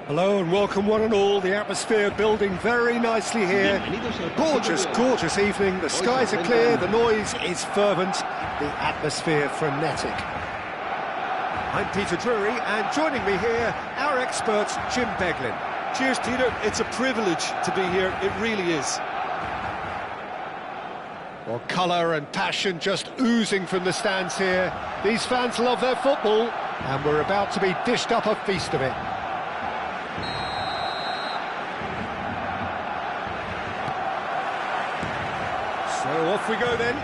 Hello and welcome one and all. The atmosphere building very nicely here. Gorgeous, gorgeous evening. The skies are clear, the noise is fervent, the atmosphere frenetic. I'm Peter Drury, and joining me here, our expert, Jim Beglin. Cheers, Peter. It's a privilege to be here. It really is. Well, colour and passion just oozing from the stands here. These fans love their football, and we're about to be dished up a feast of it. So off we go then.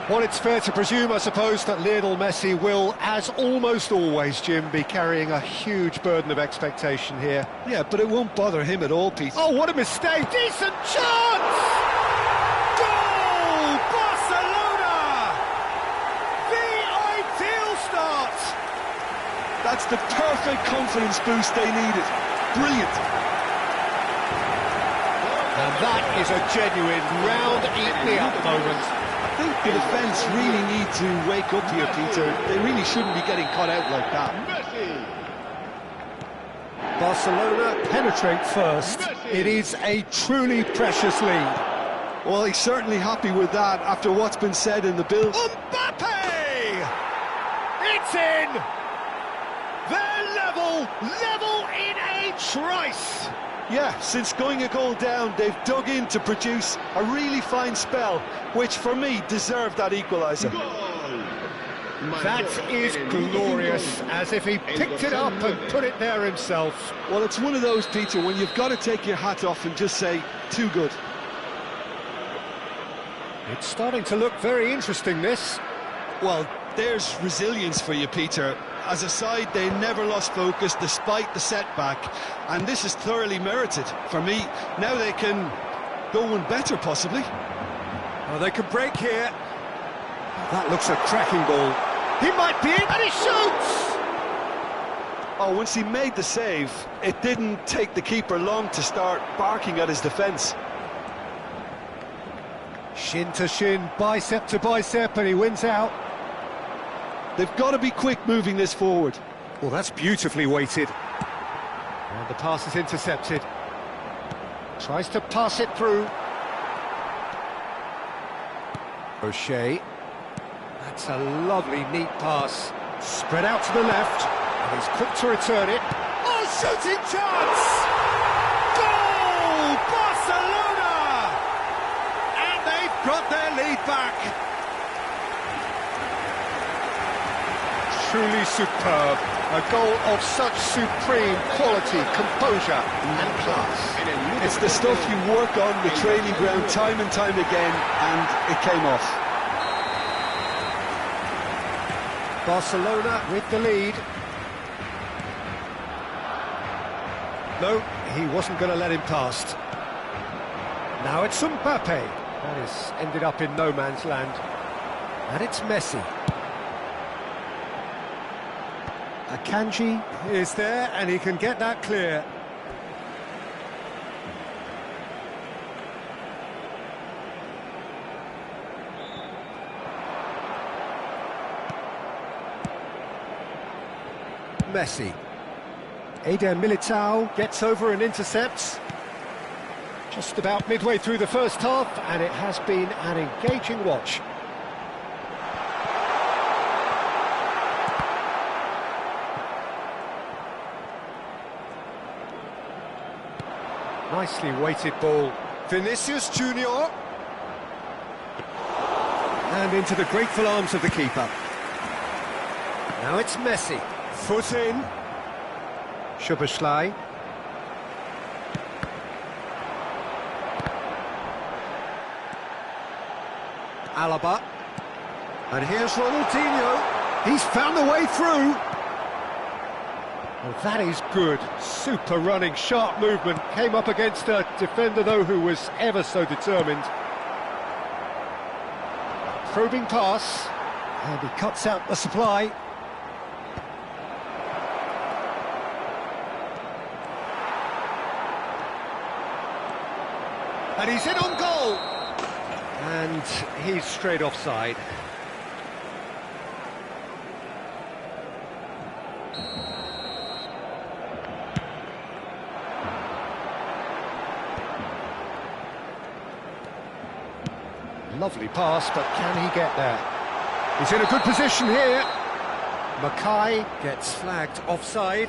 Well, it's fair to presume, I suppose, that Lionel Messi will, as almost always, Jim, be carrying a huge burden of expectation here. Yeah, but it won't bother him at all, Pete. Oh, what a mistake! Decent chance! Goal! Barcelona! The ideal start! That's the perfect confidence boost they needed. Brilliant. And that is a genuine round-eat-me-up moment. I think the defence really need to wake up here, Peter. They really shouldn't be getting caught out like that. Barcelona penetrate first. It is a truly precious lead. Well, he's certainly happy with that after what's been said in the build. Mbappe! It's in! They're level in a trice! Yeah, since going a goal down, they've dug in to produce a really fine spell, which for me deserved that equaliser. That is glorious, as if he picked it up and put it there himself. Well, it's one of those, Peter, when you've got to take your hat off and just say, too good. It's starting to look very interesting, this. Well, there's resilience for you, Peter. As a side, they never lost focus despite the setback, and this is thoroughly merited. For me, now they can go one better, possibly. Oh, they could break here. That looks a cracking ball. He might be in, and he shoots! Oh, once he made the save, it didn't take the keeper long to start barking at his defence. Shin to shin, bicep to bicep, and he wins out. They've got to be quick moving this forward. Well, that's beautifully weighted. And the pass is intercepted. Tries to pass it through. O'Shea. That's a lovely, neat pass. Spread out to the left. And he's quick to return it. Oh, shooting chance! Goal! Barcelona! And they've got their lead back. Truly superb. A goal of such supreme quality, composure and class. It's the stuff you work on the training ground time and time again, and it came off. Barcelona with the lead. No, he wasn't going to let him past. Now it's Mbappe. That has ended up in no man's land. And it's Messi. Akanji is there, and he can get that clear. Messi. Eder Militao gets over and intercepts. Just about midway through the first half, and it has been an engaging watch. Nicely weighted ball. Vinicius Junior. And into the grateful arms of the keeper. Now it's Messi. Foot in. Szoboszlai. Alaba. And here's Ronaldinho. He's found a way through. Well, that is good. Super running, sharp movement. Came up against a defender, though, who was ever so determined. Probing pass. And he cuts out the supply. And he's in on goal. And he's straight offside. Lovely pass, but can he get there? He's in a good position here. Mackay gets flagged offside.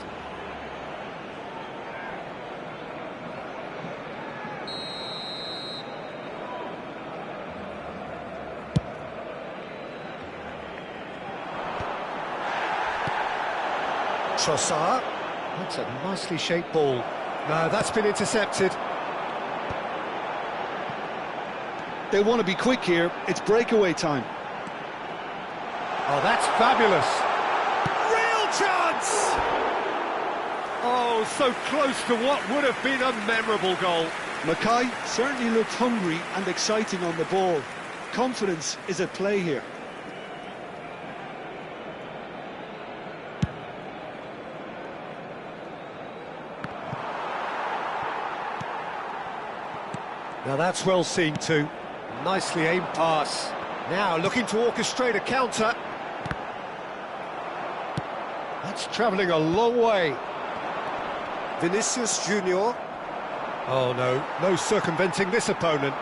Trossard. That's a nicely shaped ball. No, that's been intercepted. They want to be quick here. It's breakaway time. Oh, that's fabulous. Real chance! Oh, so close to what would have been a memorable goal. Mackay certainly looked hungry and exciting on the ball. Confidence is at play here. Now that's well seen too. Nicely aimed pass. Now looking to orchestrate a counter. That's travelling a long way. Vinicius Junior. Oh no, no circumventing this opponent.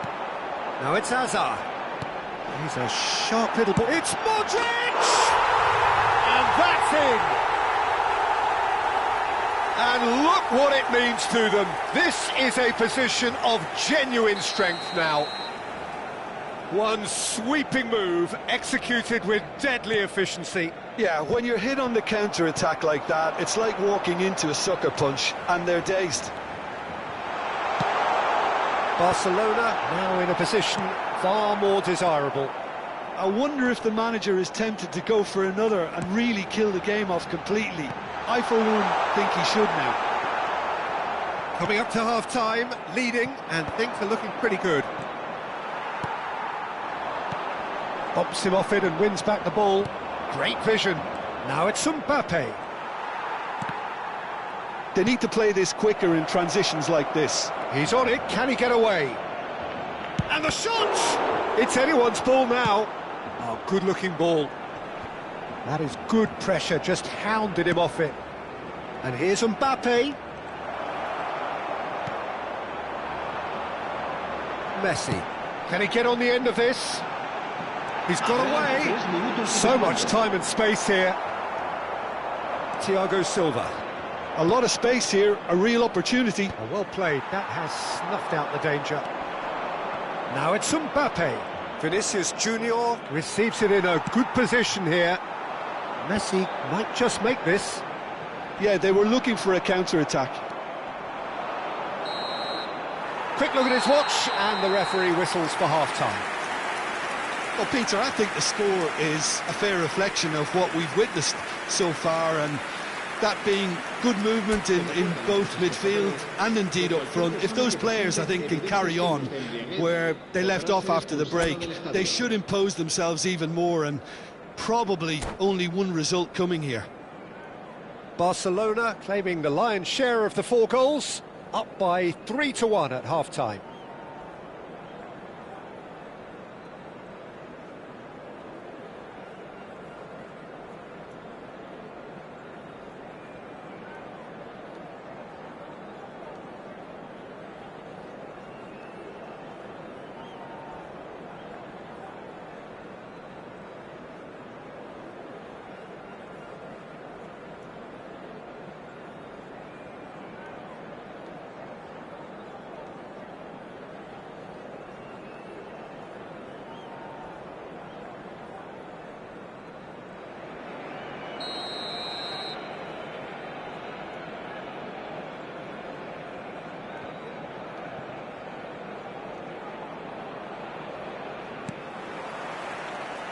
Now it's Hazard. He's a sharp little ball. It's Modric! And that's in! And look what it means to them. This is a position of genuine strength now. One sweeping move executed with deadly efficiency. Yeah, when you're hit on the counter-attack like that, it's like walking into a sucker punch, and they're dazed. Barcelona now in a position far more desirable. I wonder if the manager is tempted to go for another and really kill the game off completely. I, for one, think he should now. Coming up to half-time, leading, and things are looking pretty good. Bumps him off it and wins back the ball. Great vision. Now it's Mbappe. They need to play this quicker in transitions like this. He's on it, can he get away? And the shot! It's anyone's ball now. Oh, good-looking ball. That is good pressure, just hounded him off it. And here's Mbappe. Messi. Can he get on the end of this? He's got away. So much time and space here. Thiago Silva. A lot of space here, a real opportunity. Oh, well played, that has snuffed out the danger. Now it's Mbappe. Vinicius Junior receives it in a good position here. Messi might just make this. Yeah, they were looking for a counter-attack. Quick look at his watch, and the referee whistles for half-time. Well, Peter, I think the score is a fair reflection of what we've witnessed so far, and that being good movement in both midfield and indeed up front. If those players, I think, can carry on where they left off after the break, they should impose themselves even more, and probably only one result coming here. Barcelona claiming the lion's share of the 4 goals, up by 3-1 at half-time.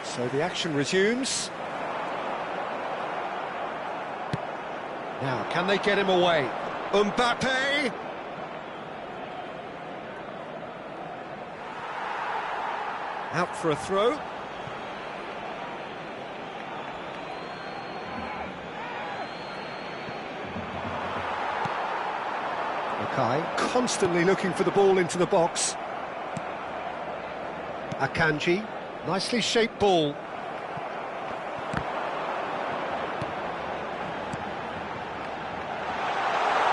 So the action resumes. Now, can they get him away? Mbappe! Out for a throw. Mackay constantly looking for the ball into the box. Akanji. Nicely shaped ball.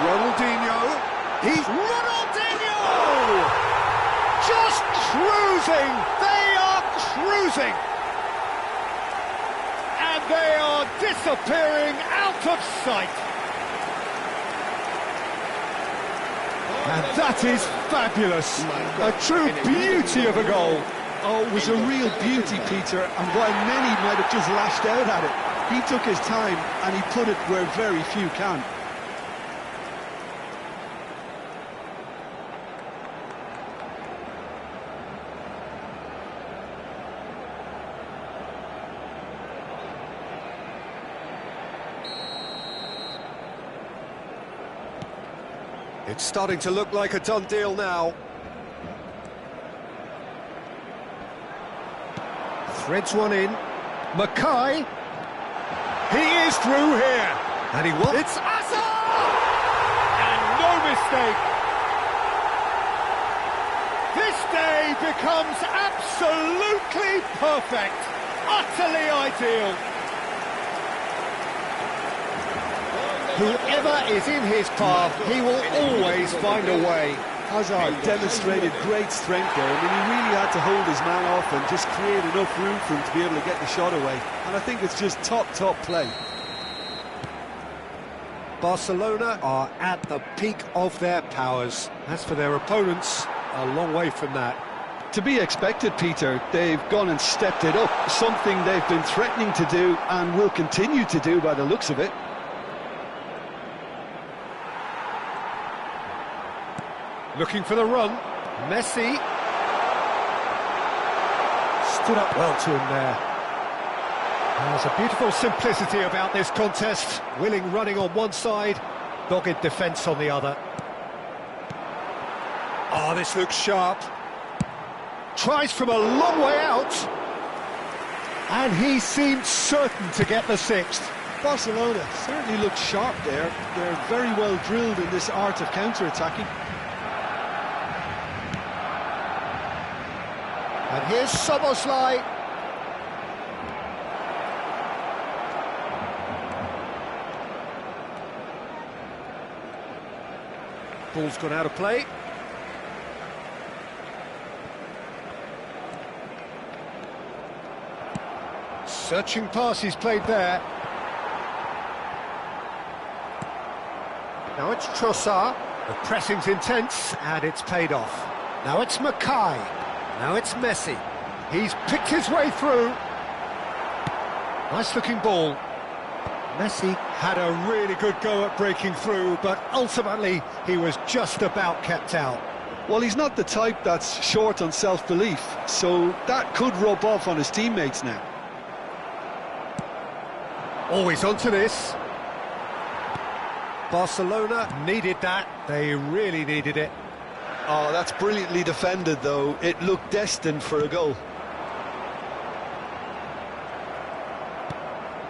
Ronaldinho. He's Ronaldinho! Just cruising! They are cruising! And they are disappearing out of sight. And that is fabulous. A true beauty of a goal. Oh, it was a real beauty, Peter, and while many might have just lashed out at it, he took his time and he put it where very few can. It's starting to look like a done deal now. Threads one in. Mackay. He is through here. And he won. It's Asa! And no mistake. This day becomes absolutely perfect. Utterly ideal. Whoever is in his path, he will always find a way. Hazard demonstrated great strength there. I mean, he really had to hold his man off and just create enough room for him to be able to get the shot away. And I think it's just top play. Barcelona are at the peak of their powers. As for their opponents, a long way from that. To be expected, Peter. They've gone and stepped it up. Something they've been threatening to do and will continue to do by the looks of it. Looking for the run. Messi. Stood up well to him there. There's a beautiful simplicity about this contest. Willing running on one side, dogged defence on the other. Oh, this looks sharp. Tries from a long way out. And he seemed certain to get the sixth. Barcelona certainly looked sharp there. They're very well drilled in this art of counter-attacking. And here's Soboslai. Ball's gone out of play. Searching pass he's played there. Now it's Trossard. The pressing's intense and it's paid off. Now it's Mackay. Now it's Messi. He's picked his way through. Nice looking ball. Messi had a really good go at breaking through, but ultimately he was just about kept out. Well, he's not the type that's short on self-belief, so that could rub off on his teammates now. Always onto this. Barcelona needed that. They really needed it. Oh, that's brilliantly defended, though. It looked destined for a goal.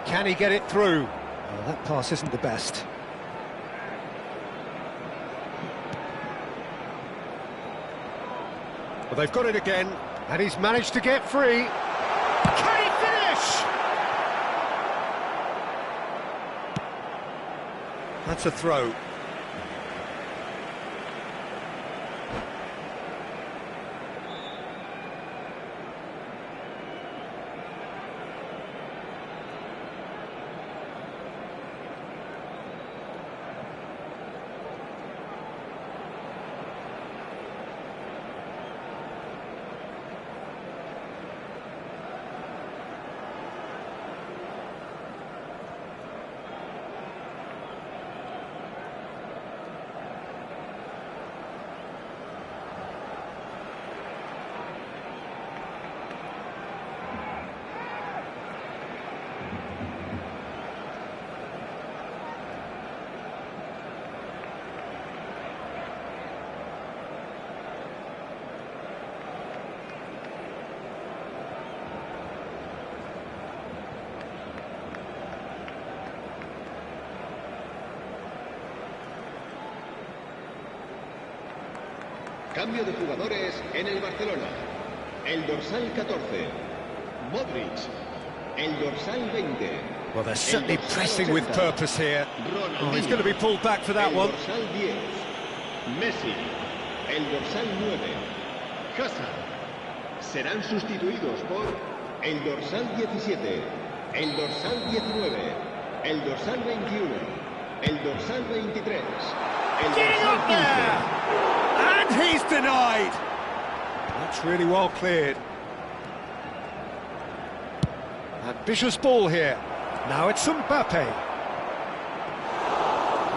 Can he get it through? Oh, that pass isn't the best. Well, they've got it again, and he's managed to get free. Can he finish? That's a throw. Cambio de jugadores en el Barcelona. El dorsal 14, Modric. El dorsal 20. Well, they're certainly pressing with purpose here. Oh, he's going to be pulled back for that one. El dorsal 10, Messi. El dorsal 9, Hazard. Serán sustituidos por el dorsal 17, el dorsal 19, el dorsal 21, el dorsal 23, el dorsal 15. And he's denied. That's really well cleared. Ambitious ball here. Now it's Mbappe.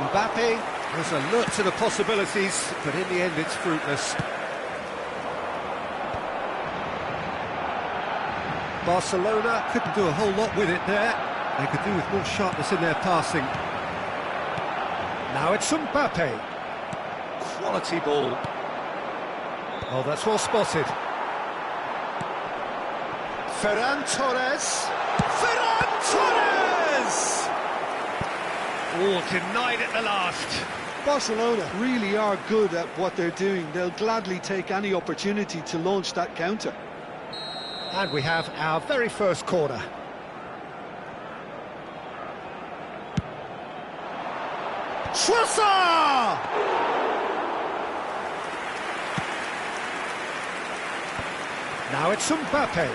Mbappe was alert to the possibilities, but in the end it's fruitless. Barcelona couldn't do a whole lot with it there. They could do with more sharpness in their passing. Now it's Mbappe. Quality ball. Oh, that's well spotted. Ferran Torres. Ferran Torres! Oh, denied at the last. Barcelona really are good at what they're doing. They'll gladly take any opportunity to launch that counter. And we have our very first corner. Trossard! Now it's Mbappe.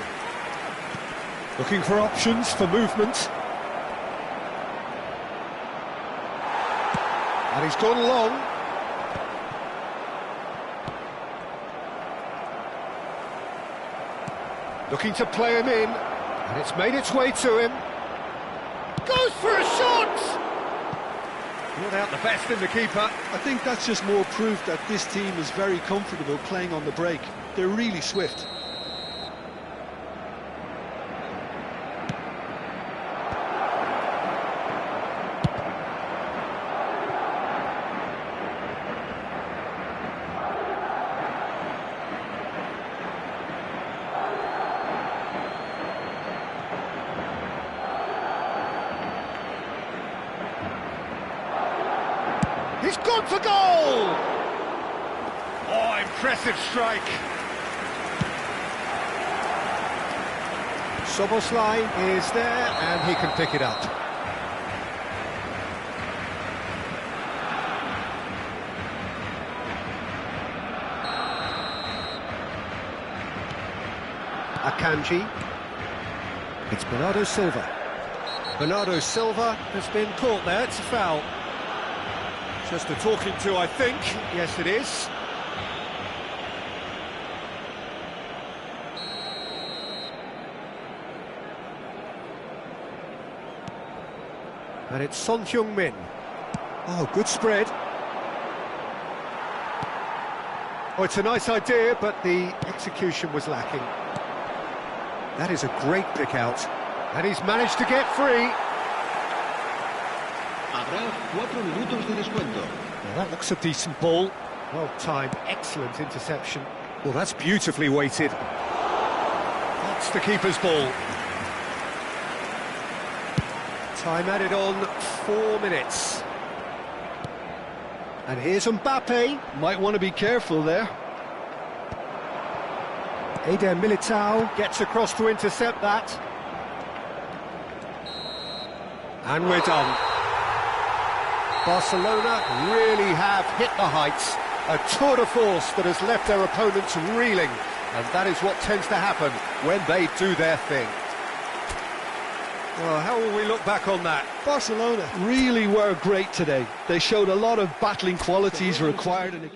Looking for options for movement. And he's gone long. Looking to play him in. And it's made its way to him. Goes for a shot! Brought out the best in the keeper. I think that's just more proof that this team is very comfortable playing on the break. They're really swift. He's gone for goal! Oh, impressive strike. Soboslai is there, and he can pick it up. Akanji. It's Bernardo Silva. Bernardo Silva has been caught there, it's a foul. Just a talking to, I think. Yes, it is. And it's Son Heung-min. Oh, good spread. Oh, it's a nice idea, but the execution was lacking. That is a great pick out. And he's managed to get free. Habrá 4 minutos de descuento. Well, that looks a decent ball. Well timed, excellent interception. Well, that's beautifully weighted. That's the keeper's ball. Time added on, 4 minutes. And here's Mbappe. Might want to be careful there. Eder Militao gets across to intercept that. And we're done. Barcelona really have hit the heights, a tour de force that has left their opponents reeling, and that is what tends to happen when they do their thing. Well, how will we look back on that? Barcelona really were great today. They showed a lot of battling qualities required in a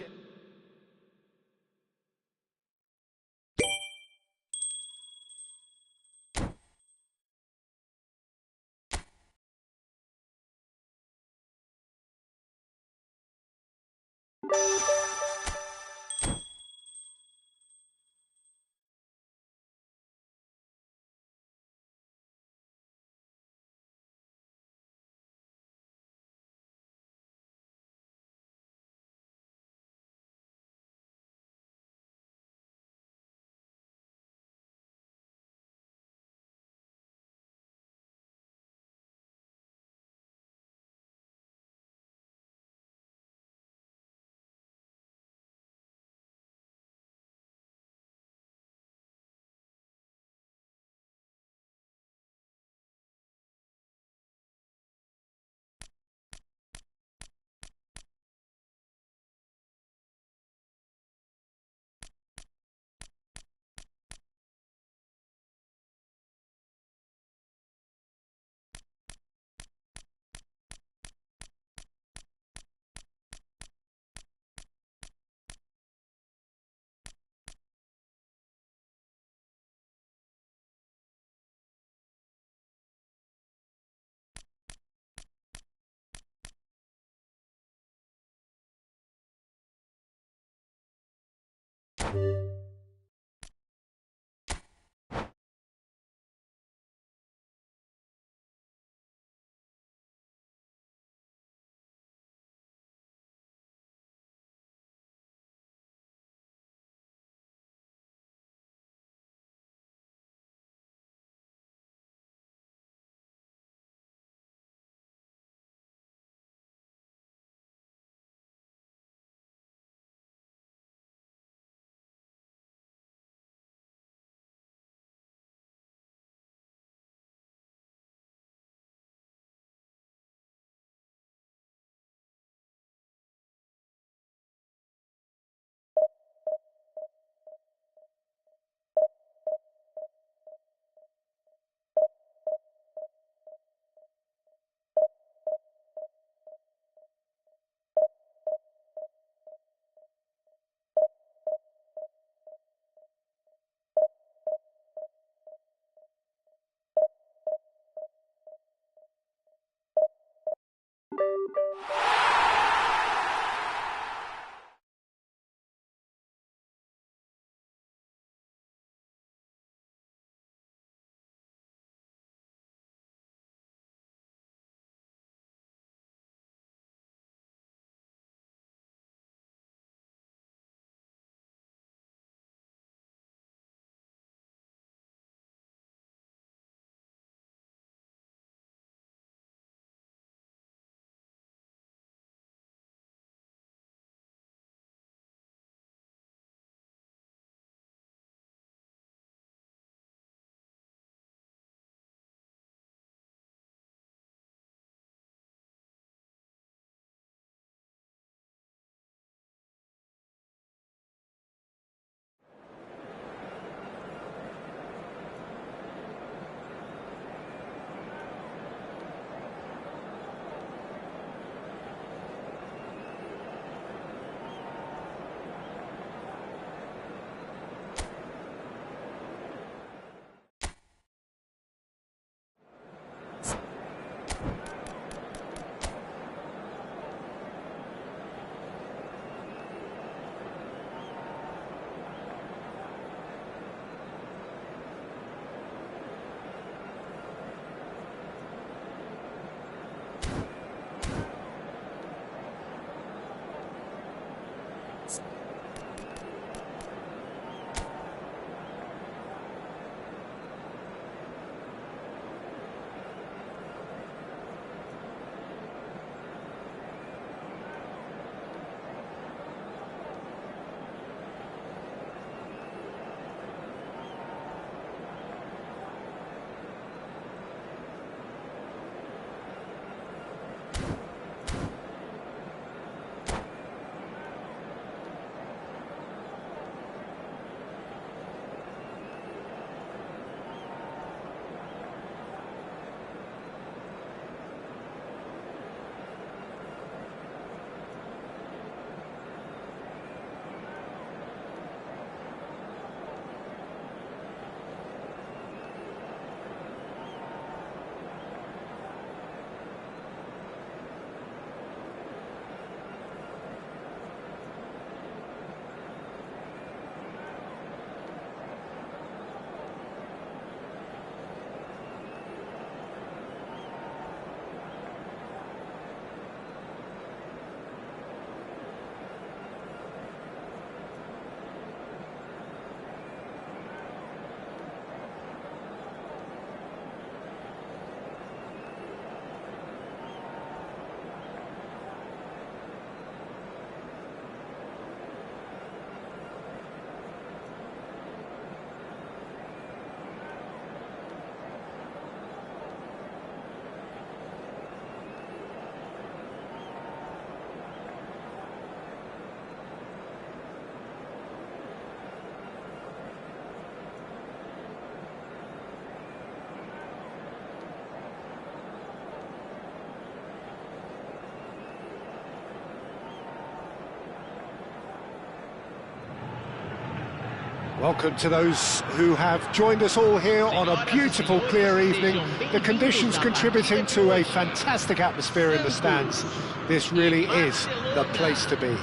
Welcome to those who have joined us all here on a beautiful, clear evening. The conditions contributing to a fantastic atmosphere in the stands. This really is the place to be.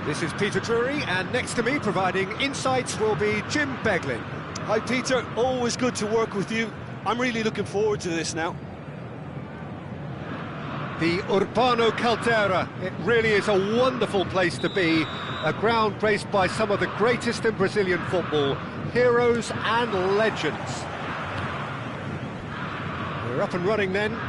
This is Peter Drury, and next to me providing insights will be Jim Beglin. Hi Peter, always good to work with you. I'm really looking forward to this now. The Urbano Caldera, it really is a wonderful place to be, a ground graced by some of the greatest in Brazilian football, heroes and legends. We're up and running then.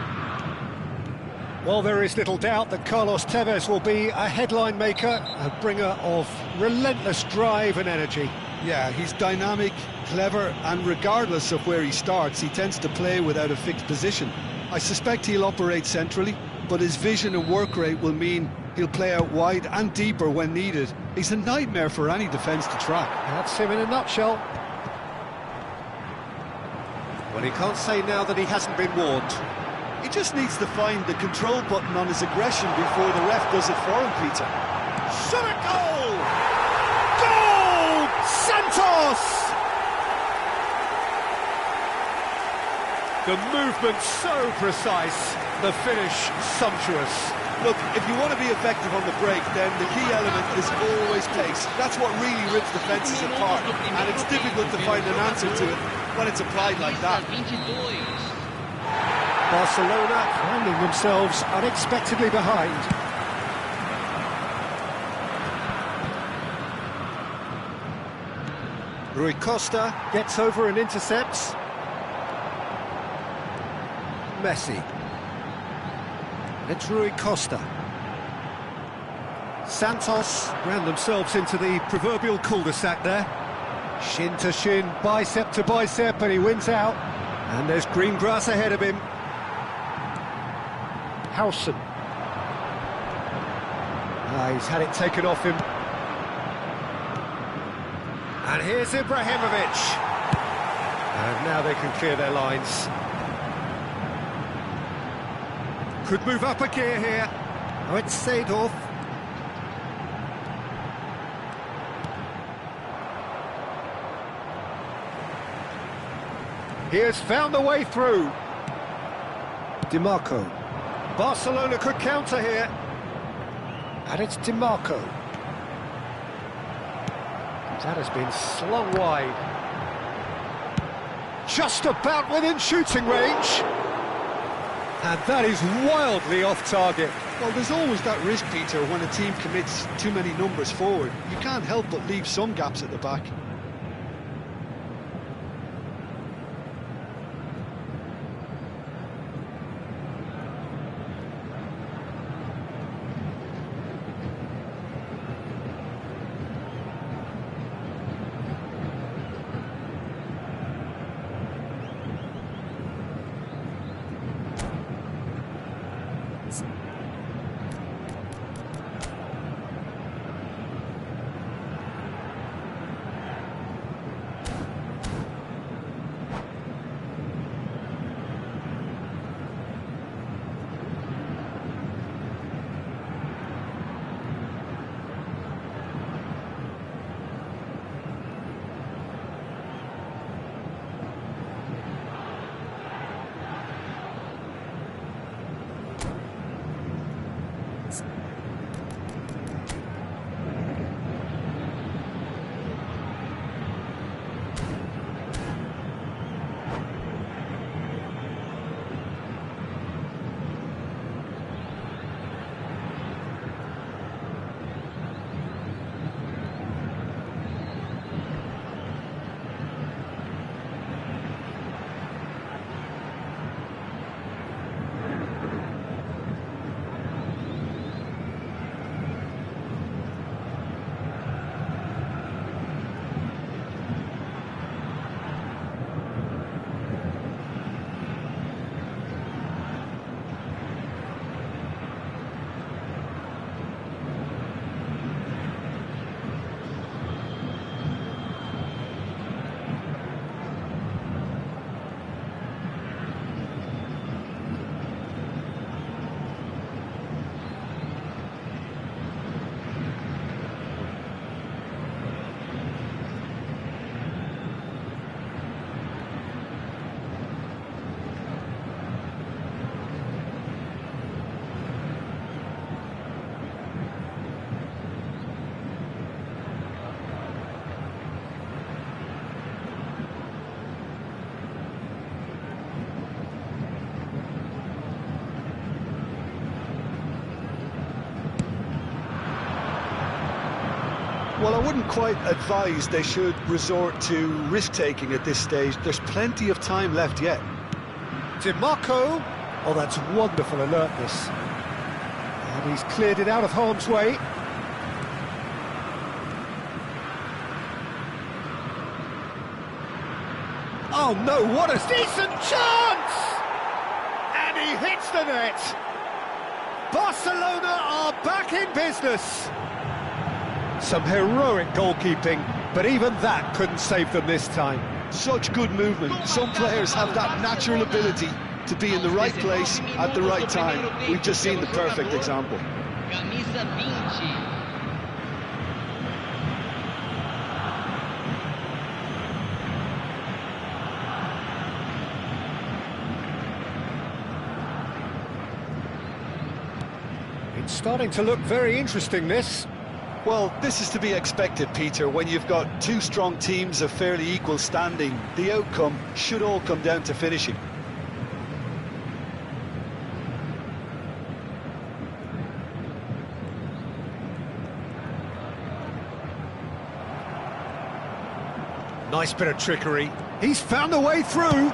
Well, there is little doubt that Carlos Tevez will be a headline maker, a bringer of relentless drive and energy. Yeah, he's dynamic, clever, and regardless of where he starts, he tends to play without a fixed position. I suspect he'll operate centrally, but his vision and work rate will mean he'll play out wide and deeper when needed. He's a nightmare for any defence to track. That's him in a nutshell. Well, he can't say now that he hasn't been warned. He just needs to find the control button on his aggression before the ref does it for him, Peter. Shot a goal! Goal! Santos! The movement so precise, the finish sumptuous. Look, if you want to be effective on the break, then the key element is always pace. That's what really rips defences apart, and it's difficult to find an answer to it when it's applied like that. Barcelona finding themselves unexpectedly behind. Rui Costa gets over and intercepts. Messi. It's Rui Costa. Santos ran themselves into the proverbial cul-de-sac there. Shin to shin, bicep to bicep, and he wins out. And there's green grass ahead of him. Howson. He's had it taken off him. And here's Ibrahimovic. And now they can clear their lines. Could move up a gear here. Oh, it's Seedorf. He has found a way through. DiMarco. Barcelona could counter here. And it's DiMarco. That has been slung wide. Just about within shooting range. And that is wildly off target. Well, there's always that risk, Peter, when a team commits too many numbers forward. You can't help but leave some gaps at the back. Well, I wouldn't quite advise they should resort to risk-taking at this stage. There's plenty of time left yet. DiMarco. Oh, that's wonderful alertness. And he's cleared it out of harm's way. Oh no, what a decent chance! And he hits the net. Barcelona are back in business. Some heroic goalkeeping, but even that couldn't save them this time. Such good movement. Some players have that natural ability to be in the right place at the right time. We've just seen the perfect example. Camisa 20. It's starting to look very interesting, this. Well, this is to be expected, Peter. When you've got two strong teams of fairly equal standing, the outcome should all come down to finishing. Nice bit of trickery. He's found a way through.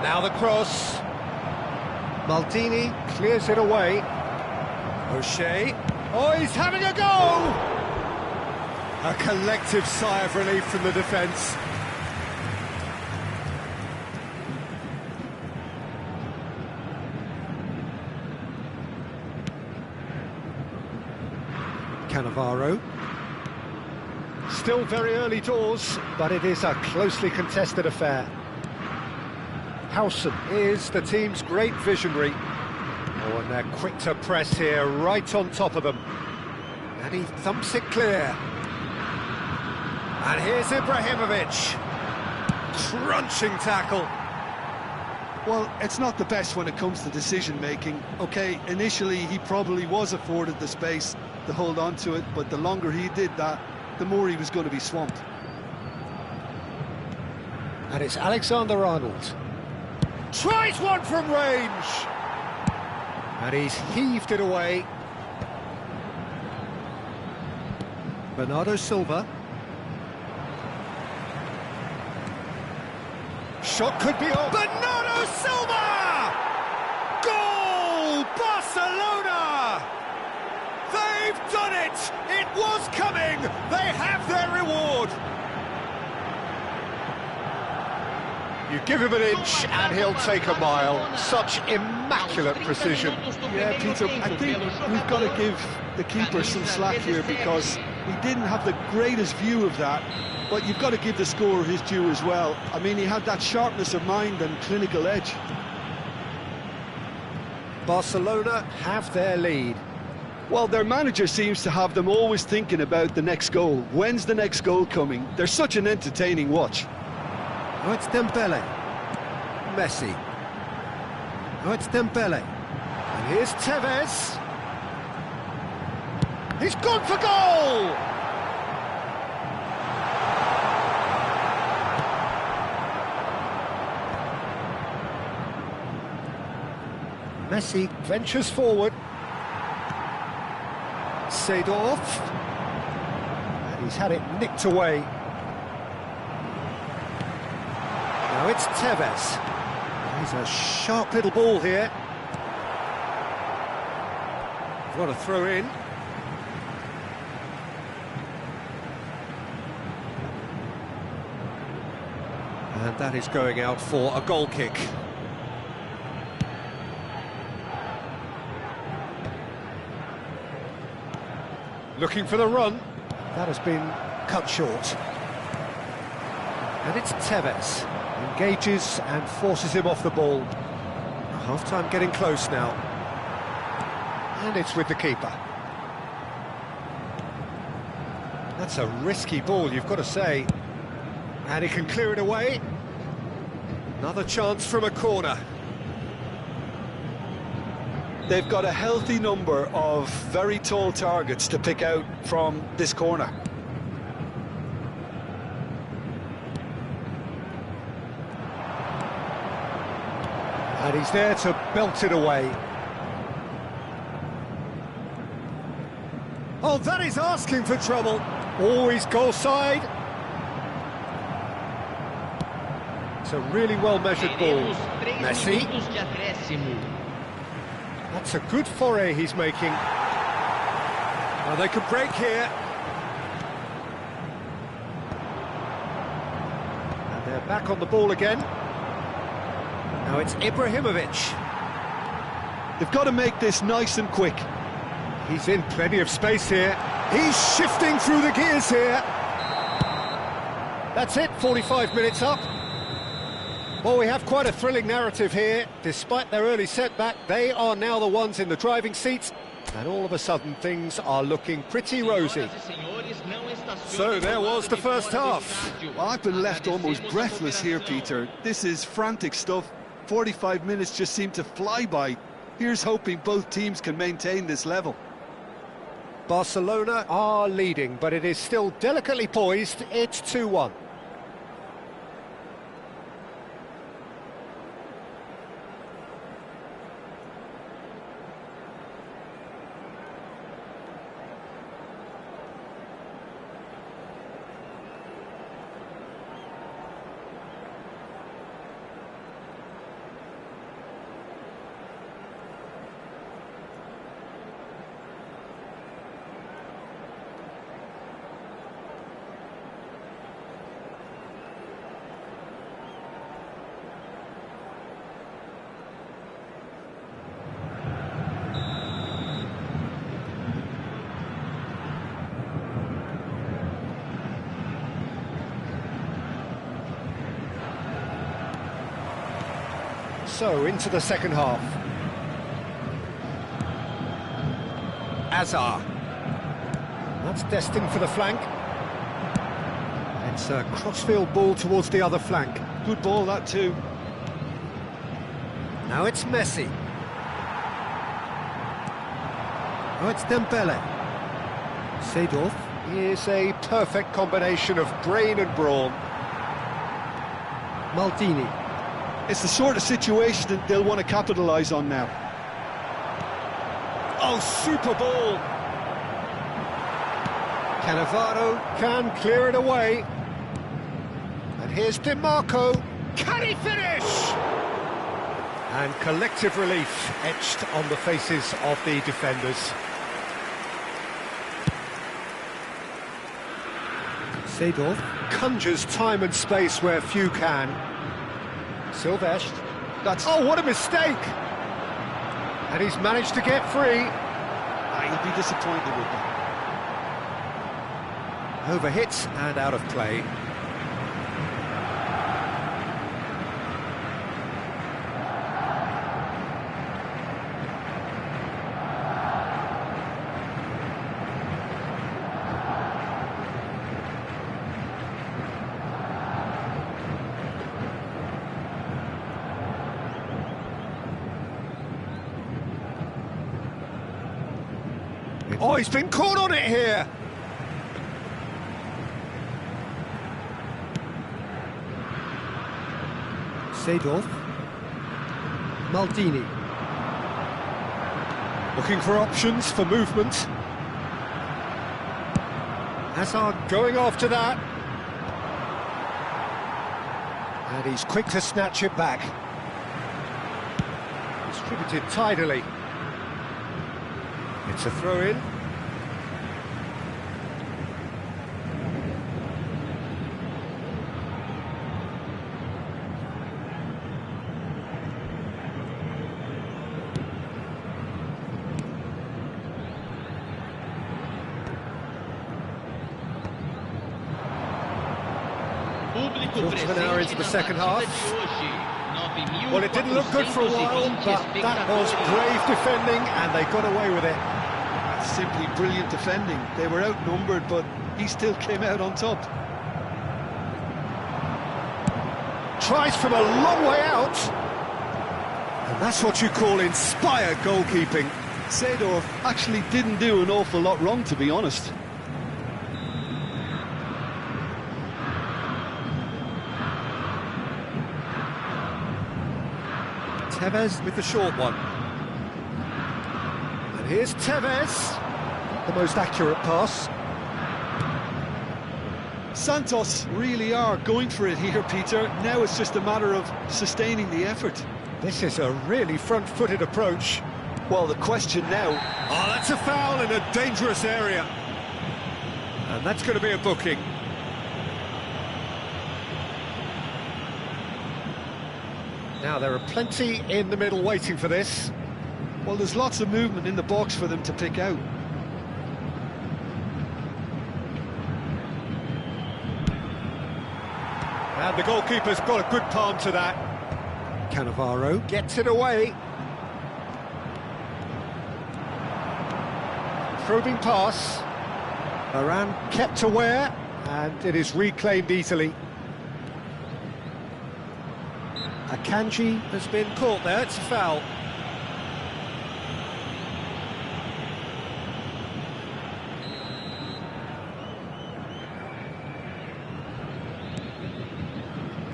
Now the cross. Maldini clears it away. O'Shea. Oh, he's having a go! A collective sigh of relief from the defence. Cannavaro. Still very early doors, but it is a closely contested affair. Howson is the team's great visionary. Oh, and they're quick to press here, right on top of them. And he thumps it clear. And here's Ibrahimovic. Crunching tackle. Well, it's not the best when it comes to decision-making. OK, initially he probably was afforded the space to hold on to it, but the longer he did that, the more he was going to be swamped. And it's Alexander-Arnold. Tries one from range! And he's heaved it away. Bernardo Silva. Shot could be on. Bernardo Silva! Goal! Barcelona! They've done it! It was coming! They have their reward! You give him an inch and he'll take a mile. Such immaculate precision. Yeah, Peter, I think we've got to give the keeper some slack here because he didn't have the greatest view of that, but you've got to give the scorer his due as well. I mean, he had that sharpness of mind and clinical edge. Barcelona have their lead. Well, their manager seems to have them always thinking about the next goal. When's the next goal coming? They're such an entertaining watch. Oh, it's Dembele. Messi. Oh, it's Dembele. And here's Tevez. He's gone for goal! Messi ventures forward. Seedorf. And he's had it nicked away. Now it's Tevez. He's a sharp little ball here. What a throw in. And that is going out for a goal kick. Looking for the run. That has been cut short. And it's Tevez. Engages and forces him off the ball. Half-time getting close now. And it's with the keeper. That's a risky ball, you've got to say. And he can clear it away. Another chance from a corner. They've got a healthy number of very tall targets to pick out from this corner. And he's there to belt it away. Oh, that is asking for trouble. Always goal side. It's a really well-measured ball. Messi. That's a good foray he's making. Well, they could break here. And they're back on the ball again. Now it's Ibrahimovic. They've got to make this nice and quick. He's in plenty of space here. He's shifting through the gears here. That's it, 45 minutes up. Well, we have quite a thrilling narrative here. Despite their early setback, they are now the ones in the driving seat. And all of a sudden, things are looking pretty rosy. So there was the first half. Well, I've been left almost breathless here, Peter. This is frantic stuff. 45 minutes just seem to fly by. Here's hoping both teams can maintain this level. Barcelona are leading, but it is still delicately poised. It's 2-1. So, into the second half. Azar. That's destined for the flank. It's a crossfield ball towards the other flank. Good ball, that too. Now it's Messi. Oh, it's Dembele. Seedorf is a perfect combination of brain and brawn. Maldini. It's the sort of situation that they'll want to capitalise on now. Oh, super ball! Cannavaro can clear it away. And here's Di Marco. Can he finish? And collective relief etched on the faces of the defenders. Seedorf conjures time and space where few can. Silvestre. That's... Oh, what a mistake! And he's managed to get free. He'll be disappointed with that. Overhit and out of play. Oh, he's been caught on it here! Seedorf. Maldini. Looking for options for movement. Hazard going after that. And he's quick to snatch it back. Distributed tidily. It's a throw-in. Quarter of an hour into the second half. Well, it didn't look good for a while, but that was brave defending, and they got away with it. That's simply brilliant defending. They were outnumbered, but he still came out on top. Tries from a long way out. And that's what you call inspired goalkeeping. Seedorf actually didn't do an awful lot wrong, to be honest. Tevez with the short one. And here's Tevez. The most accurate pass. Santos really are going for it here, Peter. Now it's just a matter of sustaining the effort. This is a really front-footed approach. Well, the question now... Oh, that's a foul in a dangerous area. And that's going to be a booking. Now, there are plenty in the middle waiting for this. Well, there's lots of movement in the box for them to pick out. And the goalkeeper's got a good palm to that. Cannavaro gets it away. Probing pass. Varane kept aware, and it is reclaimed easily. Akanji has been caught there, it's a foul.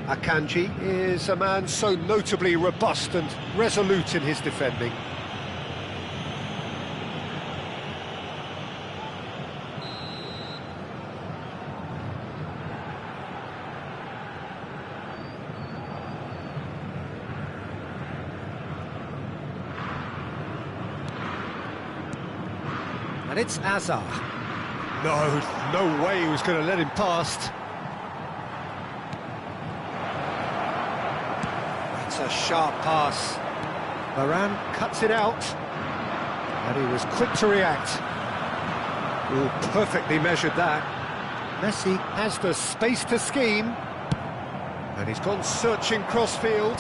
Akanji is a man so notably robust and resolute in his defending. And it's Azar. No way he was going to let him past. That's a sharp pass. Varane cuts it out. And he was quick to react. Oh, perfectly measured that. Messi has the space to scheme. And he's gone searching crossfield.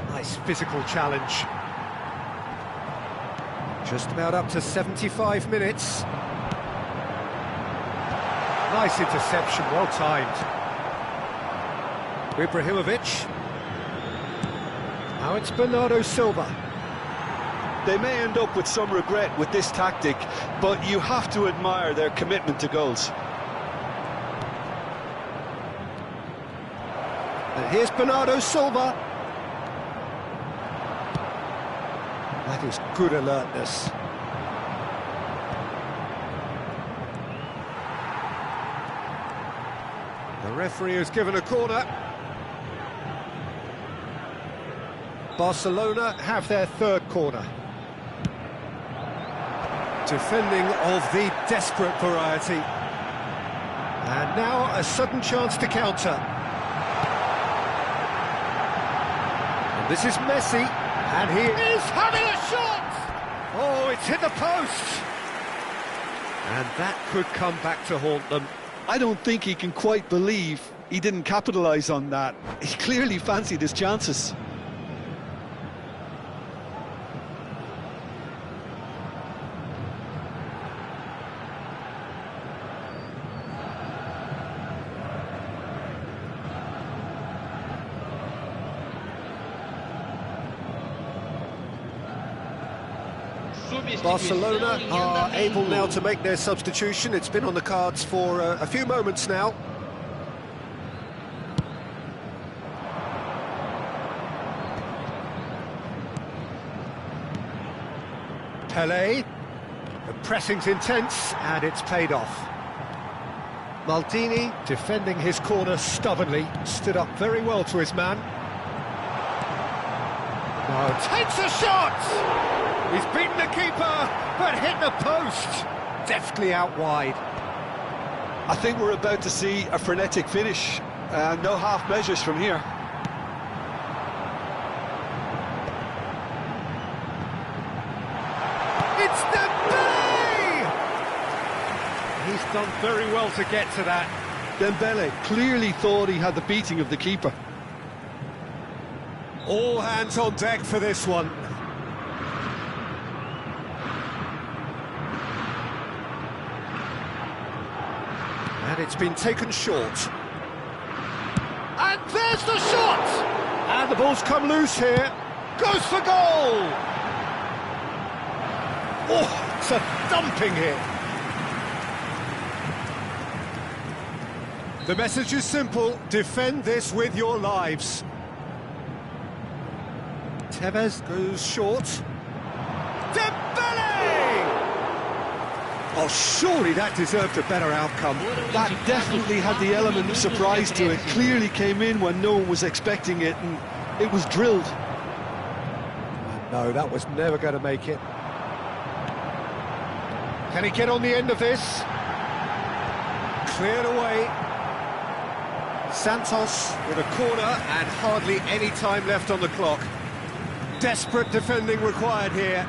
Nice physical challenge. Just about up to 75 minutes. Nice interception, well timed. Ibrahimovic. Now it's Bernardo Silva. They may end up with some regret with this tactic, but you have to admire their commitment to goals. And here's Bernardo Silva. That is good alertness. The referee has given a corner. Barcelona have their third corner. Defending of the desperate variety. And now a sudden chance to counter. And this is Messi. And he is having a shot! Oh, it's hit the post! And that could come back to haunt them. I don't think he can quite believe he didn't capitalise on that. He clearly fancied his chances. Barcelona are able now to make their substitution. It's been on the cards for a few moments now. Pelé. The pressing's intense and it's paid off. Maldini, defending his corner stubbornly, stood up very well to his man. Now takes a shot! He's beaten the keeper, but hit the post. Deftly out wide. I think we're about to see a frenetic finish. No half measures from here. It's Dembele! He's done very well to get to that. Dembele clearly thought he had the beating of the keeper. All hands on deck for this one. And it's been taken short. And there's the shot! And the ball's come loose here. Goes for goal! Oh, it's a thumping hit. The message is simple. Defend this with your lives. Tevez goes short. Dembele! Oh, surely that deserved a better outcome. That definitely had the element of surprise to it. Clearly came in when no one was expecting it, and it was drilled. No, that was never going to make it. Can he get on the end of this? Cleared away. Santos with a corner and hardly any time left on the clock. Desperate defending required here.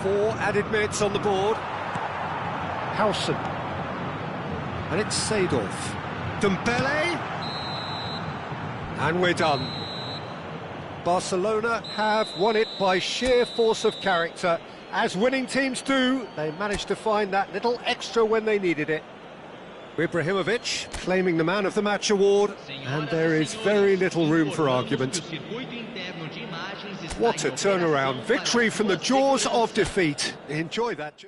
Four added minutes on the board. Howson. And it's Seedorf. Dembele. And we're done. Barcelona have won it by sheer force of character. As winning teams do, they managed to find that little extra when they needed it. Ibrahimovic claiming the Man of the Match award, and there is very little room for argument. What a turnaround. Victory from the jaws of defeat. Enjoy that.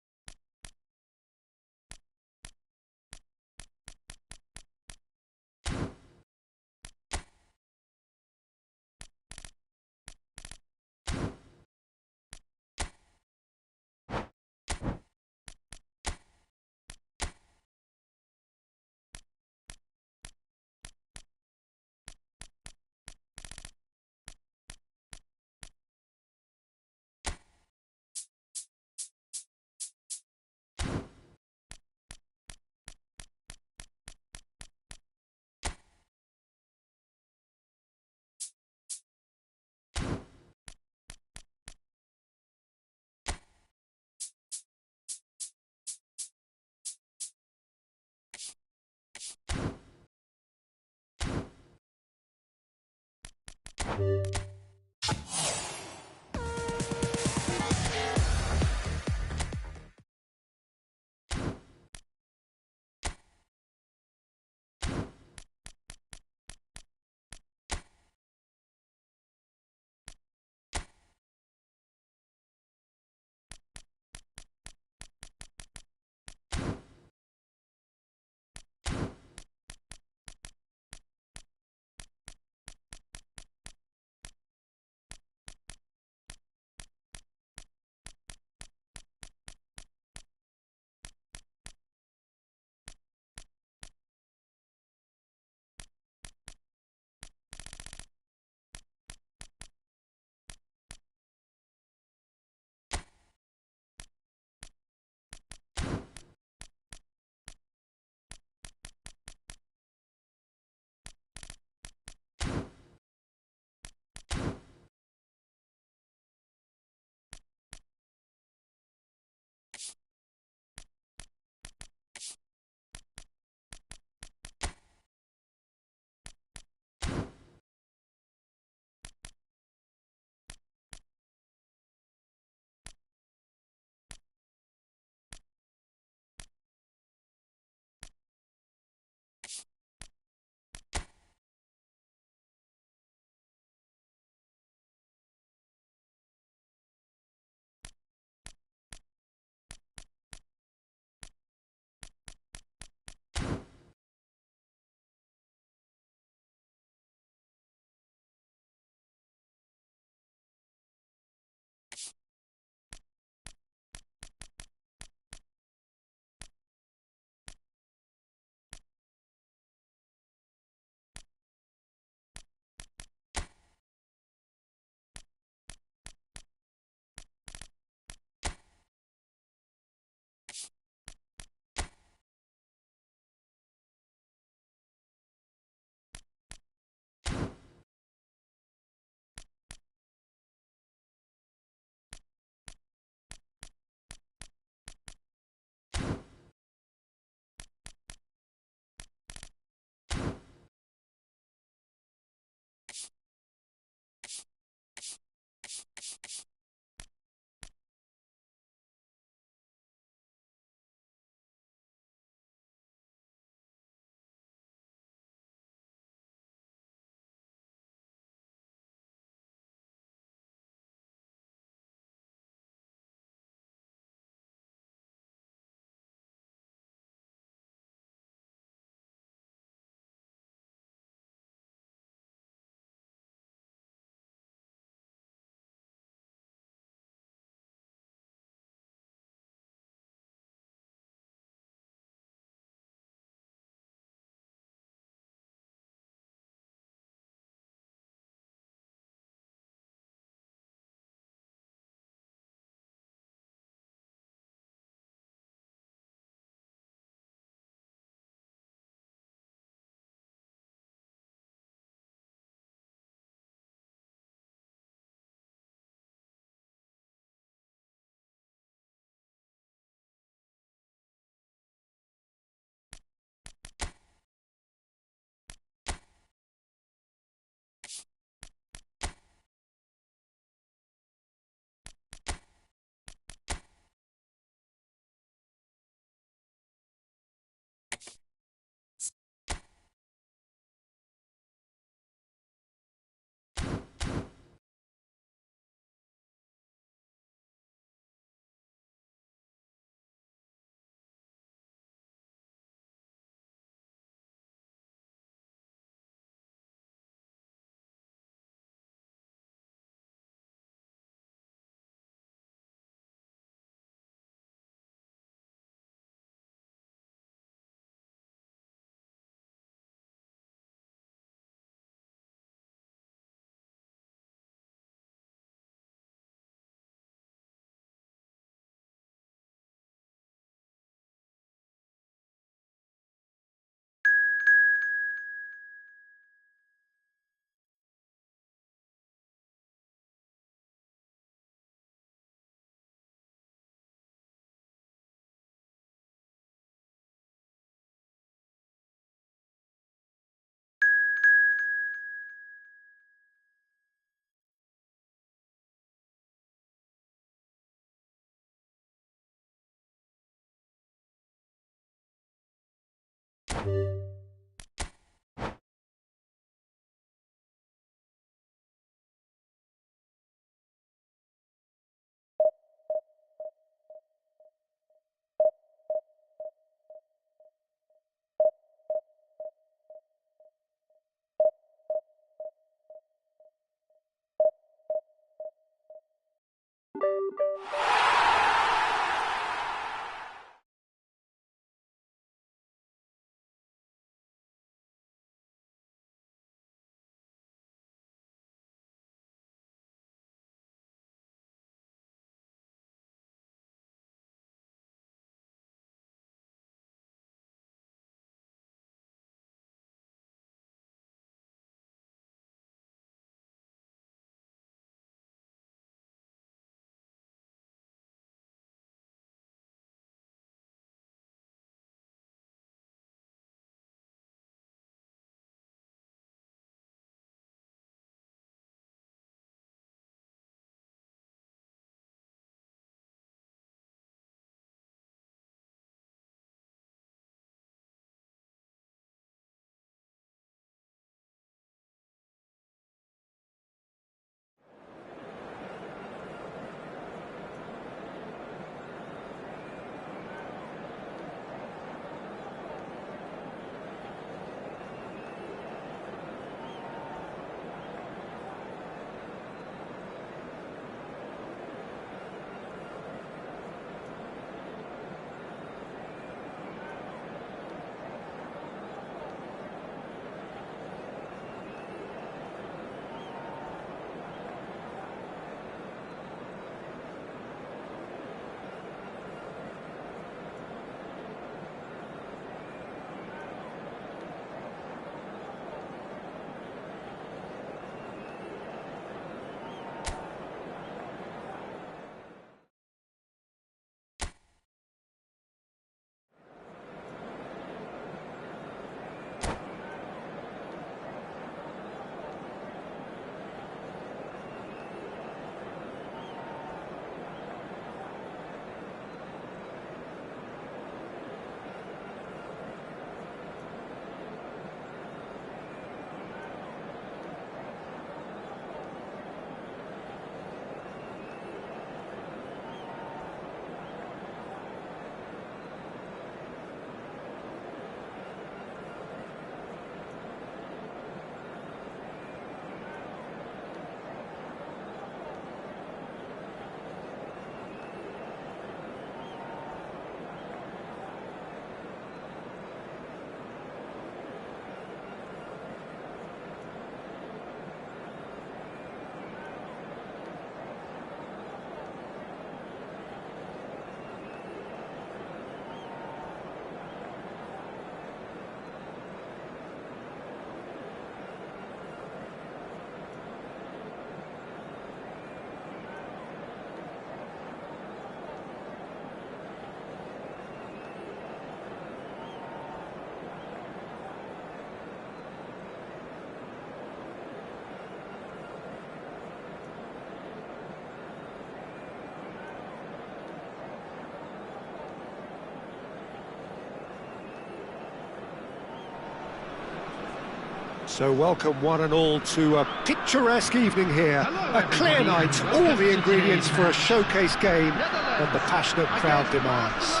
So welcome one and all to a picturesque evening here, a clear night, all the ingredients for a showcase game that the passionate crowd demands.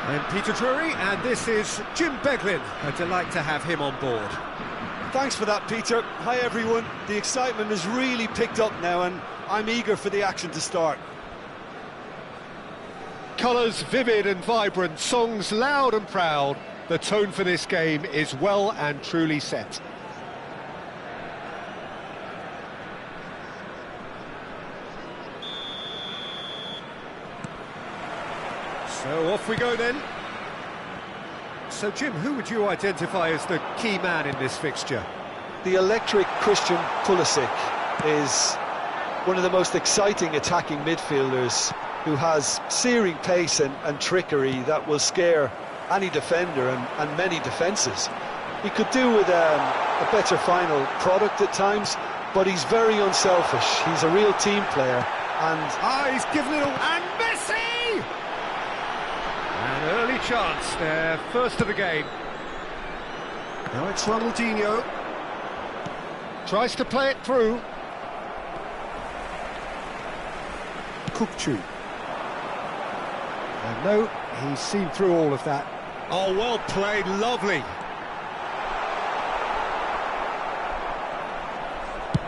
I'm Peter Drury and this is Jim Beglin, a delight to have him on board. Thanks for that, Peter. Hi everyone, the excitement has really picked up now and I'm eager for the action to start. Colours vivid and vibrant, songs loud and proud. The tone for this game is well and truly set. So off we go then. So Jim, who would you identify as the key man in this fixture? The electric Christian Pulisic is one of the most exciting attacking midfielders who has searing pace and trickery that will scare any defender and many defences. He could do with a better final product at times, but he's very unselfish. He's a real team player and... he's given it all, and Messi! An early chance, their first of the game. Now it's Ronaldinho. Tries to play it through. Kukçu. And no, he's seen through all of that. Oh, well played, lovely.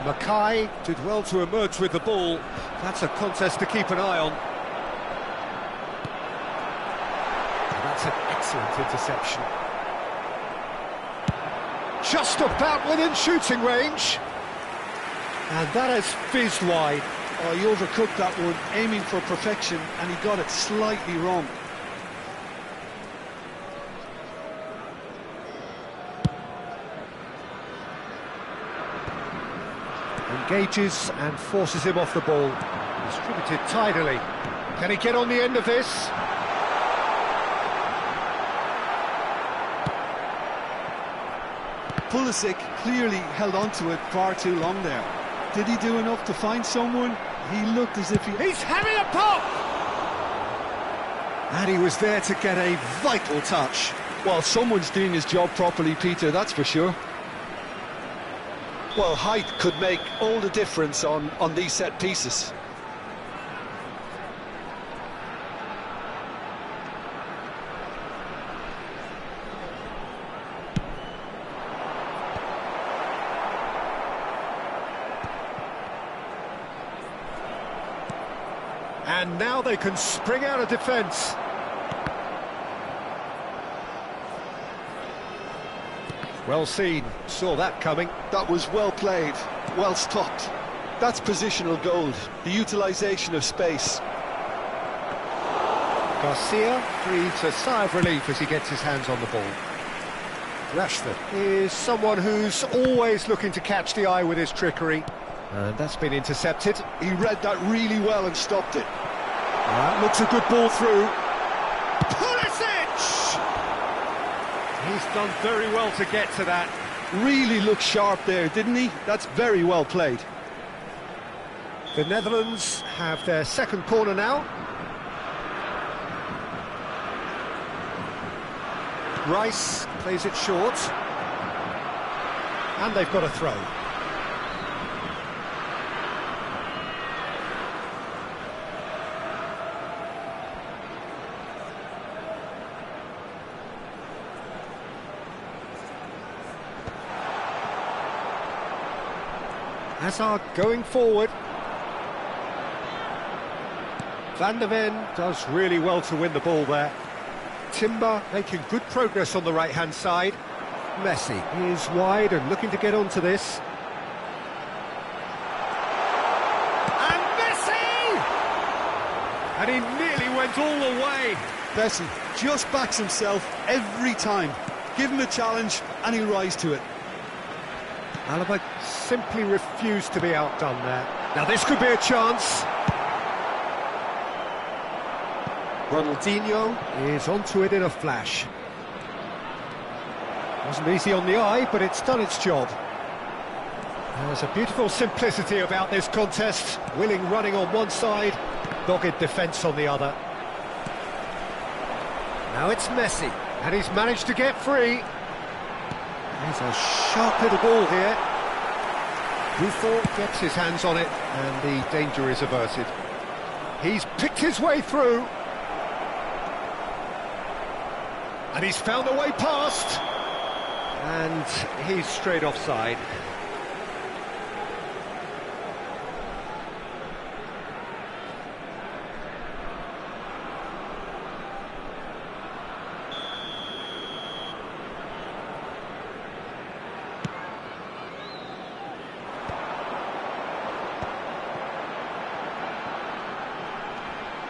Mackay did well to emerge with the ball. That's a contest to keep an eye on. And that's an excellent interception. Just about within shooting range. And that has fizzed wide. Oh, he overcooked that one, aiming for perfection, and he got it slightly wrong. Engages and forces him off the ball. Distributed tidily. Can he get on the end of this? Pulisic clearly held on to it far too long there. Did he do enough to find someone? He looked as if He's having a pop! And he was there to get a vital touch. Well, someone's doing his job properly, Peter, that's for sure. Well, height could make all the difference on these set pieces. And now they can spring out of defence. Well seen, saw that coming. That was well played, well stopped. That's positional gold, the utilisation of space. Garcia breathes a sigh of relief as he gets his hands on the ball. Rashford is someone who's always looking to catch the eye with his trickery. And that's been intercepted. He read that really well and stopped it. That looks a good ball through. Pulisic! He's done very well to get to that. Really looked sharp there, didn't he? That's very well played. The Netherlands have their second corner now. Rice plays it short. And they've got a throw. Hazard going forward. Van der Ven does really well to win the ball there. Timber making good progress on the right-hand side. Messi is wide and looking to get onto this. And Messi! And he nearly went all the way. Messi just backs himself every time. Give him a challenge and he'll rise to it. Alaba simply refused to be outdone there. Now this could be a chance. Ronaldinho is onto it in a flash. Wasn't easy on the eye, but it's done its job. There's a beautiful simplicity about this contest. Willing running on one side, dogged defence on the other. Now it's Messi, and he's managed to get free. There's a sharp little ball here. Buffon gets his hands on it, and the danger is averted. He's picked his way through. And he's found a way past. And he's straight offside.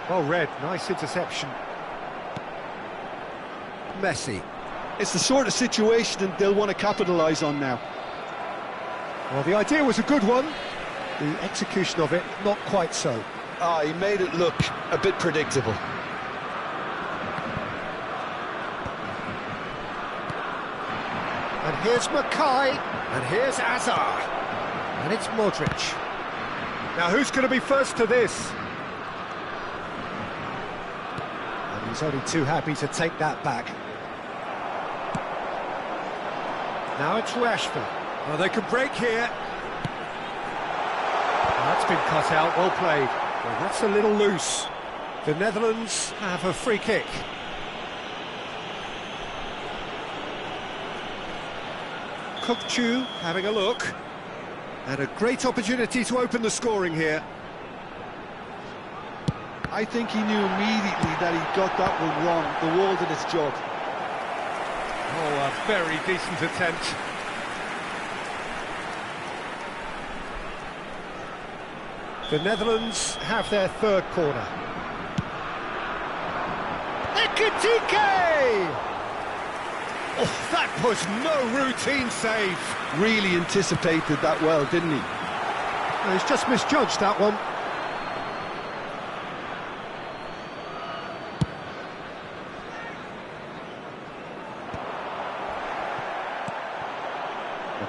Well read, nice interception. Messi. It's the sort of situation that they'll want to capitalise on now. Well, the idea was a good one. The execution of it, not quite so. He made it look a bit predictable. And here's Mackay, and here's Hazard. And it's Modric. Now, who's going to be first to this? He's only too happy to take that back. Now it's Rashford. Oh, they could break here. That's been cut out, well played. Well, that's a little loose. The Netherlands have a free kick. Kukçu having a look. And a great opportunity to open the scoring here. I think he knew immediately that he got that one wrong. The wall did its job. Oh, a very decent attempt. The Netherlands have their third corner. Ekitike! Oh, that was no routine save. Really anticipated that well, didn't he? Well, he's just misjudged that one.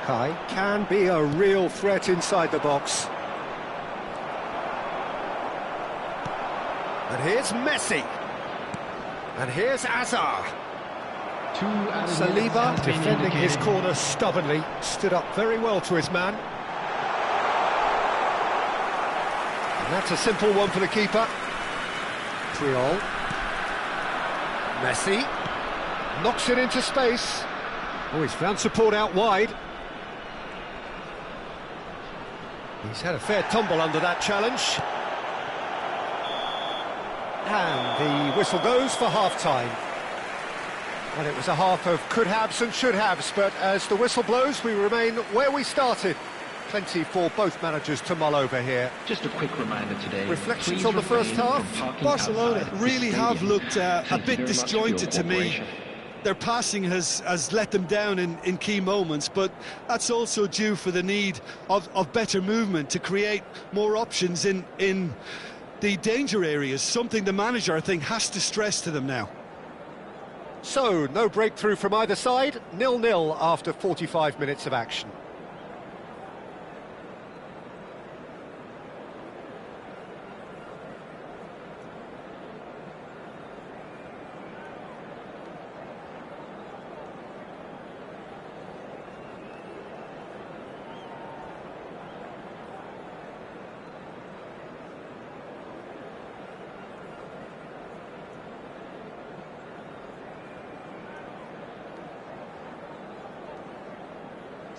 Mackay can be a real threat inside the box. And here's Messi. And here's Azar. Saliba defending his corner stubbornly, stood up very well to his man. And that's a simple one for the keeper. Triol. Messi knocks it into space. Oh, he's found support out wide. He's had a fair tumble under that challenge. And the whistle goes for half-time. Well, it was a half of could-haves and should-haves, but as the whistle blows, we remain where we started. Plenty for both managers to mull over here. Just a quick reminder today. Reflections on the first half. Barcelona really have looked a bit disjointed to me. Their passing has let them down in key moments, but that's also due for the need of better movement to create more options in the danger areas, something the manager, I think, has to stress to them now. So, no breakthrough from either side, 0-0 after 45 minutes of action.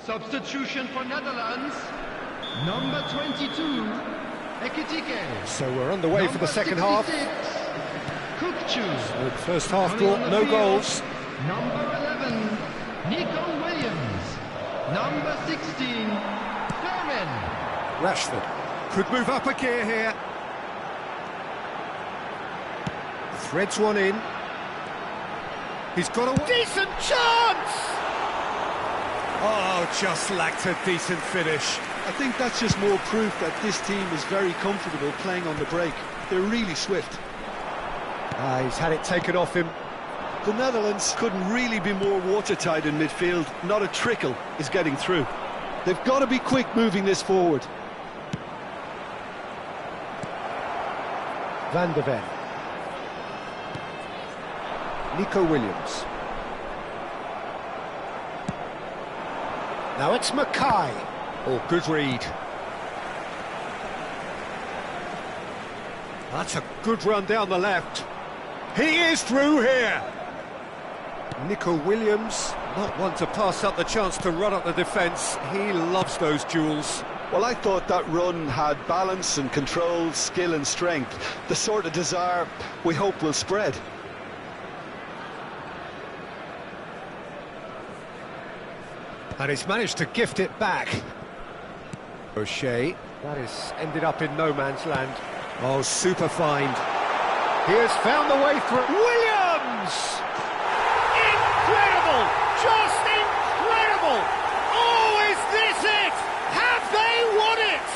Substitution for Netherlands, number 22, Ekitike. So we're underway for the second half. Kukçu. So the first half brought no goals. Number 11, Nico Williams. Number 16, Fermin. Rashford could move up a gear here. Threads one in. He's got a decent chance! Oh, just lacked a decent finish. I think that's just more proof that this team is very comfortable playing on the break. They're really swift. He's had it taken off him. The Netherlands couldn't really be more watertight in midfield. Not a trickle is getting through. They've got to be quick moving this forward. Van de Ven. Nico Williams. Now it's Mackay. Oh, good read. That's a good run down the left. He is through here. Nico Williams, not one to pass up the chance to run up the defence. He loves those duels. Well, I thought that run had balance and control, skill and strength. The sort of desire we hope will spread. And he's managed to gift it back. O'Shea, that has ended up in no man's land. Oh, super find. He has found the way through. Williams! Incredible! Just incredible! Oh, is this it? Have they won it?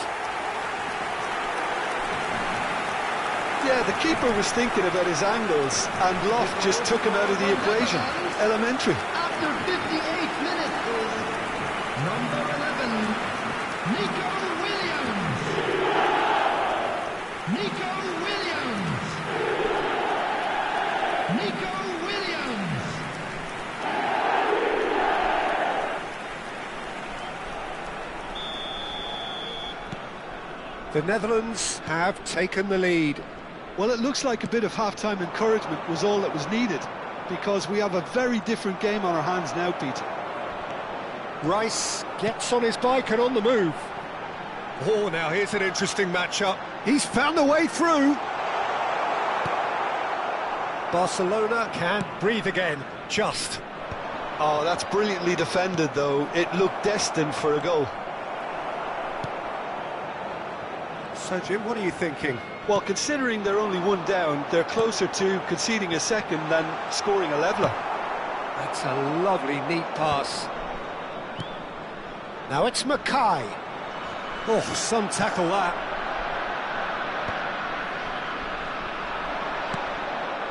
Yeah, the keeper was thinking about his angles, and Loft just took him out of the equation. Elementary. After 58 minutes is number 11, Nico Williams. Nico Williams. The Netherlands have taken the lead. Well, it looks like a bit of half-time encouragement was all that was needed, because we have a very different game on our hands now, Peter. Rice gets on his bike and on the move. Oh, now here's an interesting matchup. He's found a way through. Barcelona can breathe again, just. Oh, that's brilliantly defended, though. It looked destined for a goal. So, Jim, what are you thinking? Well, considering they're only one down, they're closer to conceding a second than scoring a leveller. That's a lovely, neat pass. Now it's Mackay. Oh, some tackle that.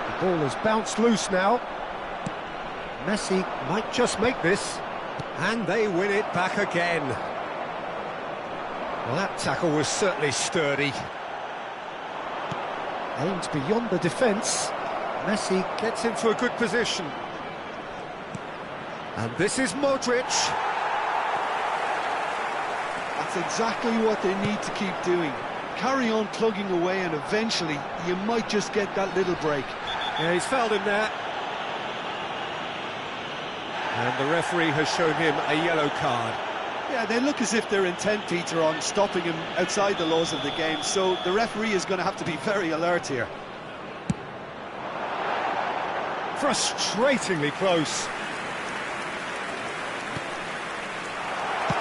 The ball has bounced loose now. Messi might just make this. And they win it back again. Well, that tackle was certainly sturdy. Aimed beyond the defence. Messi gets into a good position. And this is Modric. That's exactly what they need to keep doing. Carry on plugging away and eventually you might just get that little break. Yeah, he's fouled him there. And the referee has shown him a yellow card. Yeah, they look as if they're intent, Peter, on stopping him outside the laws of the game, so the referee is going to have to be very alert here. Frustratingly close.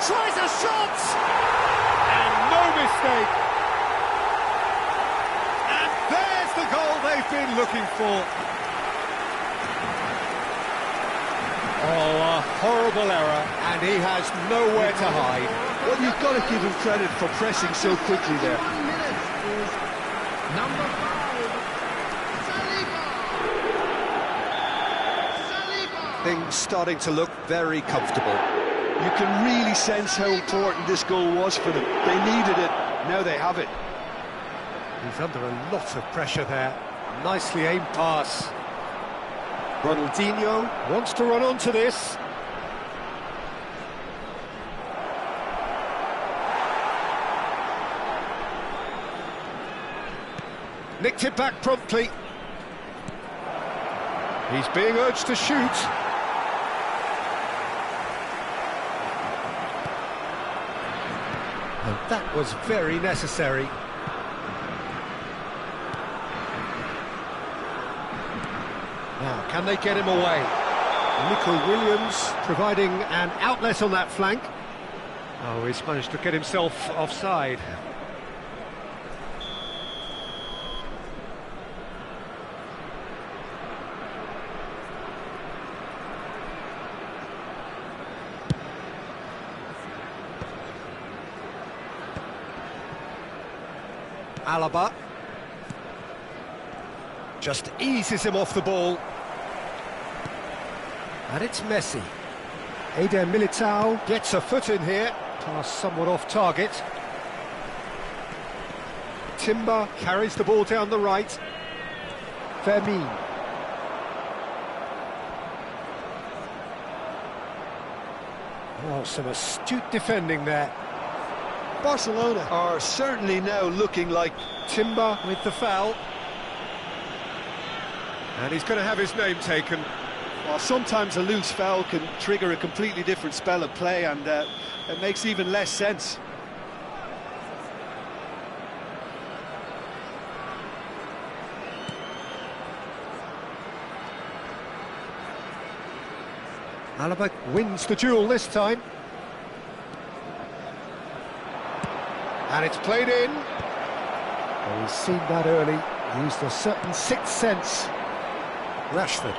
Tries a shot! And no mistake! And there's the goal they've been looking for. Oh, a horrible error, and he has nowhere to hide. Well, you've got to give him credit for pressing so quickly there. Number 5, Things starting to look very comfortable. You can really sense how important this goal was for them. They needed it, now they have it. He's under a lot of pressure there. Nicely aimed pass. Ronaldinho wants to run onto this. Nicked it back promptly. He's being urged to shoot. And that was very necessary. Now, can they get him away? Nico Williams providing an outlet on that flank. Oh, he's managed to get himself offside. Alaba just eases him off the ball. And it's Messi. Eder Militao gets a foot in here. Pass somewhat off target. Timber carries the ball down the right. Fermin. Oh, some astute defending there. Barcelona are certainly now looking like... Timber with the foul. And he's going to have his name taken. Well, sometimes a loose foul can trigger a completely different spell of play, and it makes even less sense. Alaba wins the duel this time. And it's played in. Oh, he's seen that early. Used a certain sixth sense. Rashford.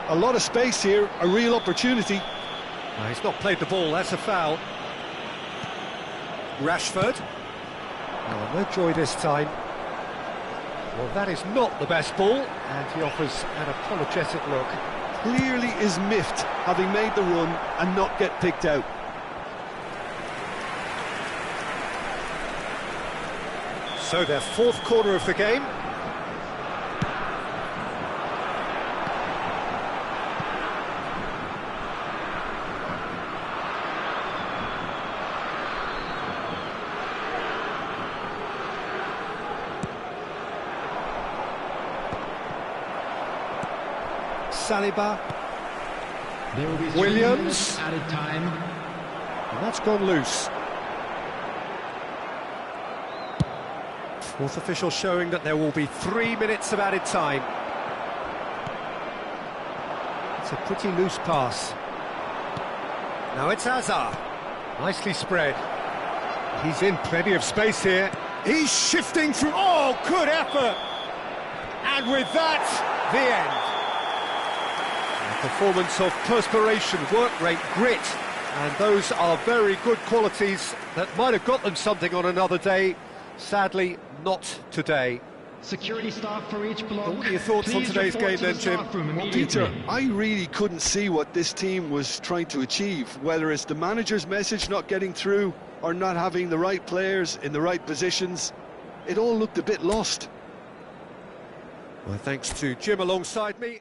A lot of space here, a real opportunity. No, he's not played the ball, that's a foul. Rashford. Oh, no joy this time. Well, that is not the best ball, and he offers an apologetic look. Clearly is miffed, having made the run and not get picked out. So their fourth quarter of the game. Saliba. There will be 3 Williams. minutes added time. And that's gone loose. Fourth official showing that there will be 3 minutes of added time. It's a pretty loose pass. Now it's Hazard. Nicely spread. He's in plenty of space here. He's shifting through. Oh, good effort! And with that, the end. A performance of perspiration, work rate, grit. And those are very good qualities that might have got them something on another day. Sadly, not today. Security staff for each block. What are your thoughts on today's game then, Jim? Well, Peter, I really couldn't see what this team was trying to achieve, whether it's the manager's message not getting through or not having the right players in the right positions. It all looked a bit lost. Well, thanks to Jim alongside me.